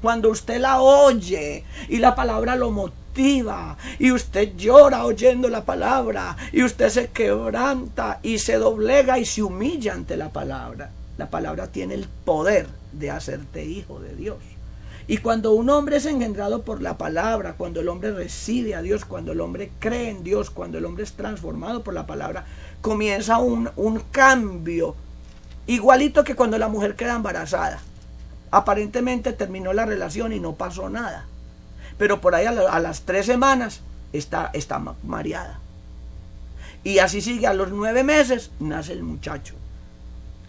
Cuando usted la oye y la palabra lo motiva y usted llora oyendo la palabra y usted se quebranta y se doblega y se humilla ante la palabra tiene el poder de hacerte hijo de Dios. Y cuando un hombre es engendrado por la palabra, cuando el hombre recibe a Dios, cuando el hombre cree en Dios, cuando el hombre es transformado por la palabra, comienza un cambio igualito que cuando la mujer queda embarazada. Aparentemente terminó la relación y no pasó nada, pero por ahí a las 3 semanas está mareada, y así sigue. A los 9 meses nace el muchacho.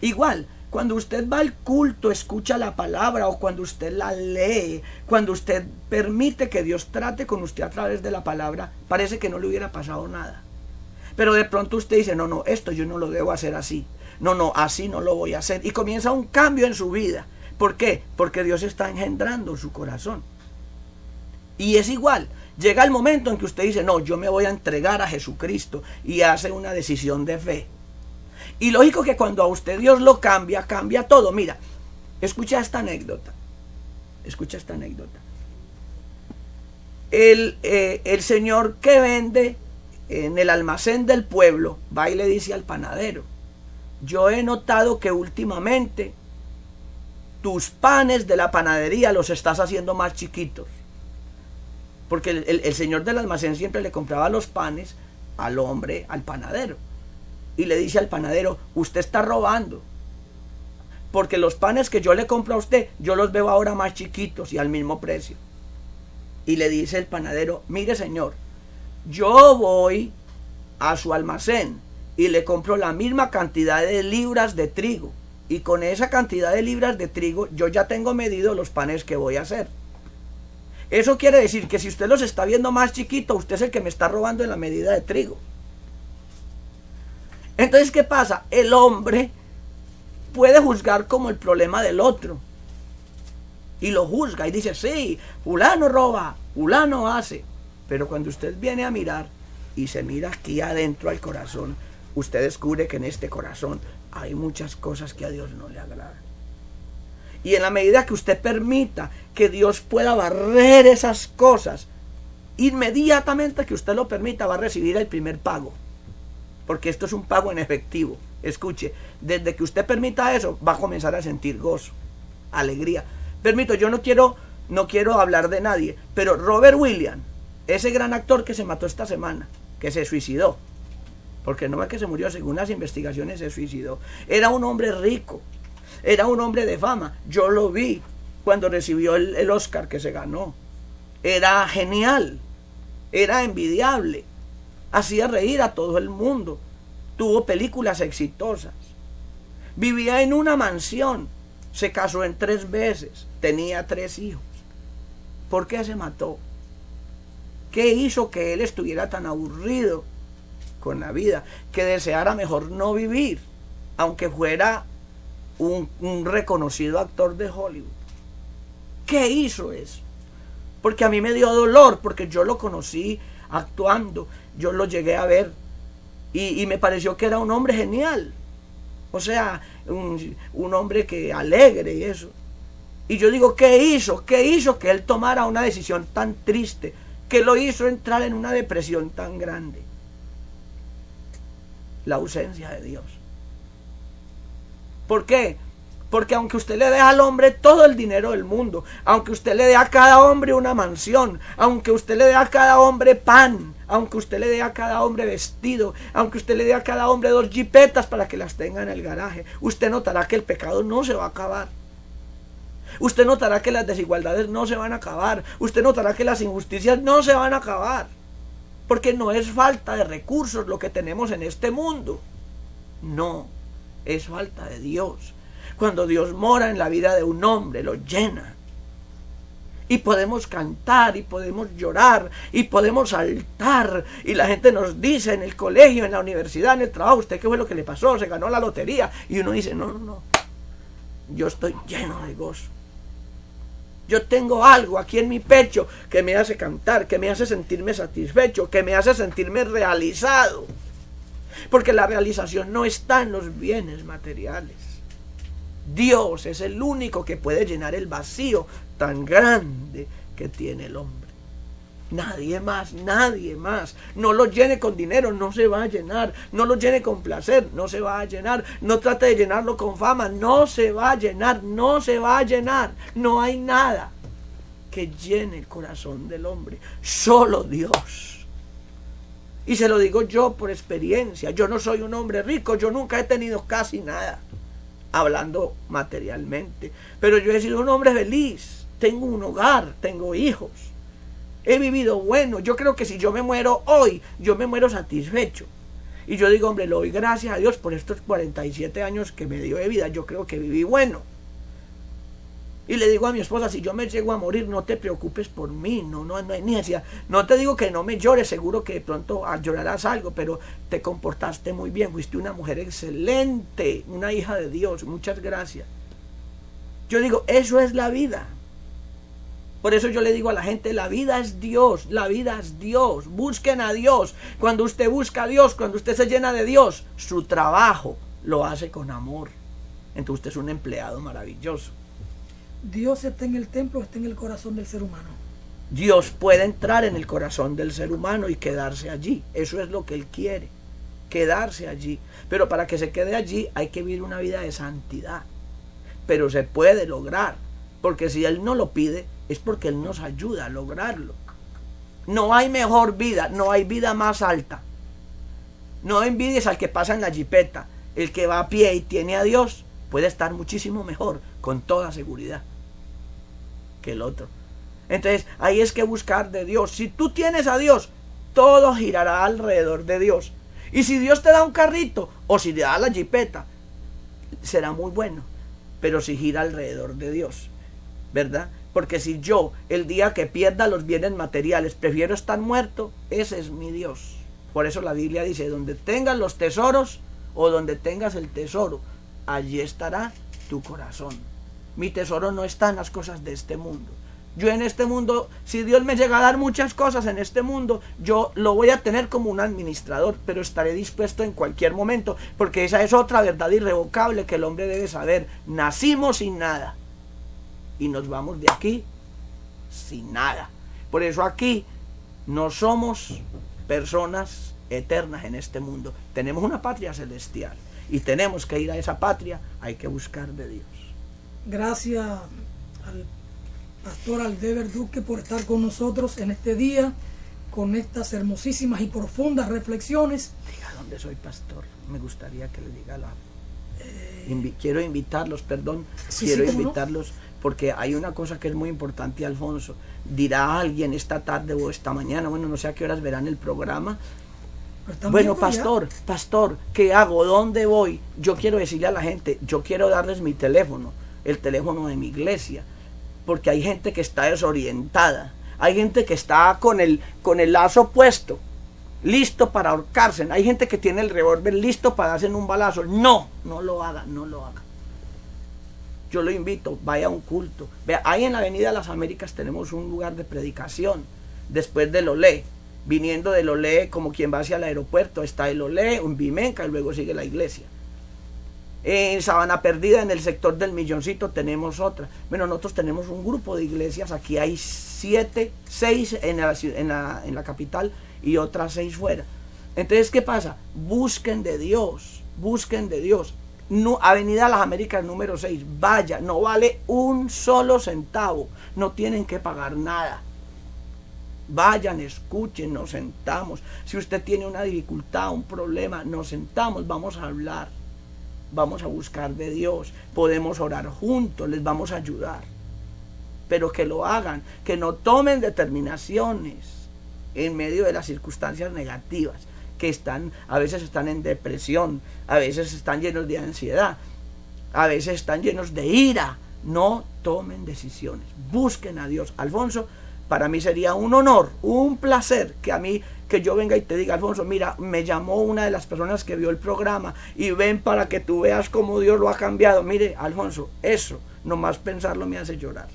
Igual, cuando usted va al culto, escucha la palabra, o cuando usted la lee, cuando usted permite que Dios trate con usted a través de la palabra, parece que no le hubiera pasado nada, pero de pronto usted dice, no, esto yo no lo debo hacer así, no, así no lo voy a hacer, y comienza un cambio en su vida. ¿Por qué? Porque Dios está engendrando su corazón. Y es igual, llega el momento en que usted dice, no, yo me voy a entregar a Jesucristo, y hace una decisión de fe. Y lógico que cuando a usted Dios lo cambia, cambia todo. Mira, escucha esta anécdota. El señor que vende en el almacén del pueblo va y le dice al panadero, yo he notado que últimamente tus panes de la panadería los estás haciendo más chiquitos, porque el señor del almacén siempre le compraba los panes al hombre, al panadero. Y le dice al panadero, usted está robando, porque los panes que yo le compro a usted, yo los veo ahora más chiquitos y al mismo precio. Y le dice el panadero, mire señor, yo voy a su almacén y le compro la misma cantidad de libras de trigo, y con esa cantidad de libras de trigo yo ya tengo medido los panes que voy a hacer. Eso quiere decir que si usted los está viendo más chiquitos, usted es el que me está robando en la medida de trigo. Entonces, ¿qué pasa? El hombre puede juzgar como el problema del otro, y lo juzga y dice, sí, fulano roba, fulano hace. Pero cuando usted viene a mirar y se mira aquí adentro al corazón, usted descubre que en este corazón hay muchas cosas que a Dios no le agradan. Y en la medida que usted permita que Dios pueda barrer esas cosas, inmediatamente que usted lo permita, va a recibir el primer pago. Porque esto es un pago en efectivo. Escuche, desde que usted permita eso, va a comenzar a sentir gozo, alegría. Permito, yo no quiero hablar de nadie, pero Robert Williams, ese gran actor que se mató esta semana, que se suicidó, porque no es que se murió, según las investigaciones se suicidó, era un hombre rico, era un hombre de fama. Yo lo vi cuando recibió el Oscar que se ganó. Era genial, era envidiable, hacía reír a todo el mundo, tuvo películas exitosas, vivía en una mansión, se casó en 3 veces, tenía 3 hijos. ¿Por qué se mató? ¿Qué hizo que él estuviera tan aburrido con la vida, que deseara mejor no vivir, aunque fuera un reconocido actor de Hollywood? ¿Qué hizo eso? Porque a mí me dio dolor, porque yo lo conocí actuando, yo lo llegué a ver y me pareció que era un hombre genial, o sea, un hombre que alegre y eso. Y yo digo, ¿qué hizo? ¿Qué hizo que él tomara una decisión tan triste, que lo hizo entrar en una depresión tan grande? La ausencia de Dios. ¿Por qué? Porque aunque usted le dé al hombre todo el dinero del mundo, aunque usted le dé a cada hombre una mansión, aunque usted le dé a cada hombre pan, aunque usted le dé a cada hombre vestido, aunque usted le dé a cada hombre 2 jipetas para que las tenga en el garaje, usted notará que el pecado no se va a acabar. Usted notará que las desigualdades no se van a acabar. Usted notará que las injusticias no se van a acabar. Porque no es falta de recursos lo que tenemos en este mundo. No, es falta de Dios. Cuando Dios mora en la vida de un hombre, lo llena. Y podemos cantar, y podemos llorar, y podemos saltar. Y la gente nos dice en el colegio, en la universidad, en el trabajo, ¿usted qué fue lo que le pasó? Se ganó la lotería. Y uno dice, no. Yo estoy lleno de gozo. Yo tengo algo aquí en mi pecho que me hace cantar, que me hace sentirme satisfecho, que me hace sentirme realizado. Porque la realización no está en los bienes materiales. Dios es el único que puede llenar el vacío tan grande que tiene el hombre. Nadie más, nadie más. No lo llene con dinero, no se va a llenar. No lo llene con placer, no se va a llenar. No trate de llenarlo con fama, no se va a llenar, no se va a llenar. No hay nada que llene el corazón del hombre, solo Dios. Y se lo digo yo por experiencia. Yo no soy un hombre rico, yo nunca he tenido casi nada, hablando materialmente, pero yo he sido un hombre feliz. Tengo un hogar, tengo hijos, he vivido bueno. Yo creo que si yo me muero hoy, yo me muero satisfecho. Y yo digo, hombre, le doy gracias a Dios por estos 47 años que me dio de vida. Yo creo que viví bueno. Y le digo a mi esposa, si yo me llego a morir, no te preocupes por mí, no hay necesidad. No te digo que no me llores, seguro que de pronto llorarás algo, pero te comportaste muy bien, fuiste una mujer excelente, una hija de Dios, muchas gracias. Yo digo, eso es la vida. Por eso yo le digo a la gente, la vida es Dios, la vida es Dios. Busquen a Dios. Cuando usted busca a Dios, cuando usted se llena de Dios, su trabajo lo hace con amor. Entonces usted es un empleado maravilloso. Dios está en el templo, está en el corazón del ser humano. Dios puede entrar en el corazón del ser humano y quedarse allí. Eso es lo que Él quiere, quedarse allí. Pero para que se quede allí hay que vivir una vida de santidad. Pero se puede lograr, porque si Él no lo pide, es porque Él nos ayuda a lograrlo. No hay mejor vida, no hay vida más alta. No envidies al que pasa en la jipeta. El que va a pie y tiene a Dios puede estar muchísimo mejor, con toda seguridad, que el otro. Entonces, ahí es que buscar de Dios. Si tú tienes a Dios, todo girará alrededor de Dios. Y si Dios te da un carrito, o si te da la jipeta, será muy bueno. Pero si gira alrededor de Dios, ¿verdad? Porque si yo, el día que pierda los bienes materiales, prefiero estar muerto, ese es mi Dios. Por eso la Biblia dice, donde tengas los tesoros, o donde tengas el tesoro, allí estará tu corazón. Mi tesoro no está en las cosas de este mundo. Yo en este mundo, si Dios me llega a dar muchas cosas en este mundo, yo lo voy a tener como un administrador, pero estaré dispuesto en cualquier momento, porque esa es otra verdad irrevocable que el hombre debe saber. Nacimos sin nada y nos vamos de aquí sin nada. Por eso aquí no somos personas eternas en este mundo. Tenemos una patria celestial y tenemos que ir a esa patria. Hay que buscar de Dios. Gracias al pastor Aldever Duque por estar con nosotros en este día, con estas hermosísimas y profundas reflexiones. Diga dónde soy pastor. Me gustaría que le diga la... quiero invitarlos, perdón. Quiero invitarlos, no, porque hay una cosa que es muy importante, Alfonso. Dirá alguien esta tarde o esta mañana, bueno, no sé a qué horas verán el programa. Bueno, pastor, ¿qué hago? ¿Dónde voy? Yo quiero decirle a la gente, yo quiero darles mi teléfono, el teléfono de mi iglesia, porque hay gente que está desorientada, hay gente que está con el lazo puesto, listo para ahorcarse, hay gente que tiene el revólver listo para darse un balazo. No lo haga. Yo lo invito, vaya a un culto. Vea, ahí en la Avenida de las Américas tenemos un lugar de predicación, después del Olé. Viniendo del Olé, como quien va hacia el aeropuerto, está el Olé, un Vimenca, y luego sigue la iglesia. En Sabana Perdida, en el sector del Milloncito, tenemos otra. Bueno, nosotros tenemos un grupo de iglesias, aquí hay 6 en la capital y otras 6 fuera. Entonces, ¿qué pasa? Busquen de Dios. No, Avenida Las Américas número 6, vaya, no vale un solo centavo, no tienen que pagar nada. Vayan, escuchen, nos sentamos. Si usted tiene una dificultad, un problema, nos sentamos, vamos a hablar, vamos a buscar de Dios, podemos orar juntos, les vamos a ayudar. Pero que lo hagan, que no tomen determinaciones en medio de las circunstancias negativas, que a veces están en depresión, a veces están llenos de ansiedad, a veces están llenos de ira. No tomen decisiones, busquen a Dios. Alfonso, para mí sería un honor, un placer que yo venga y te diga, Alfonso, mira, me llamó una de las personas que vio el programa y ven para que tú veas cómo Dios lo ha cambiado. Mire, Alfonso, eso, nomás pensarlo me hace llorar.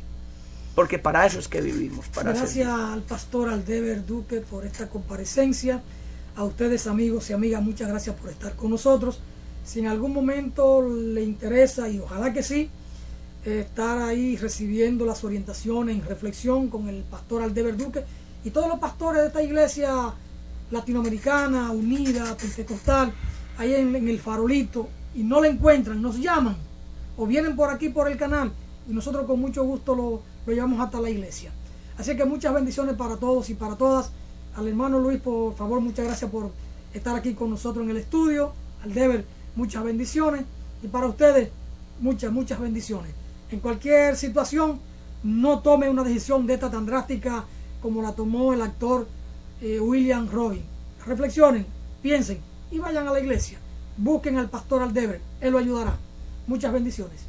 Porque para eso es que vivimos. Gracias al pastor Aldever Duque por esta comparecencia. A ustedes, amigos y amigas, muchas gracias por estar con nosotros. Si en algún momento le interesa, y ojalá que sí, estar ahí recibiendo las orientaciones en reflexión con el pastor Aldever Duque y todos los pastores de esta iglesia latinoamericana, unida, pentecostal, ahí en el Farolito, y no le encuentran, nos llaman o vienen por aquí por el canal y nosotros con mucho gusto lo llevamos hasta la iglesia. Así que muchas bendiciones para todos y para todas. Al hermano Luis, por favor, muchas gracias por estar aquí con nosotros en el estudio. Aldever, muchas bendiciones, y para ustedes muchas bendiciones. En cualquier situación, no tome una decisión de esta tan drástica como la tomó el actor William Robin. Reflexionen, piensen y vayan a la iglesia. Busquen al pastor Aldever, él lo ayudará. Muchas bendiciones.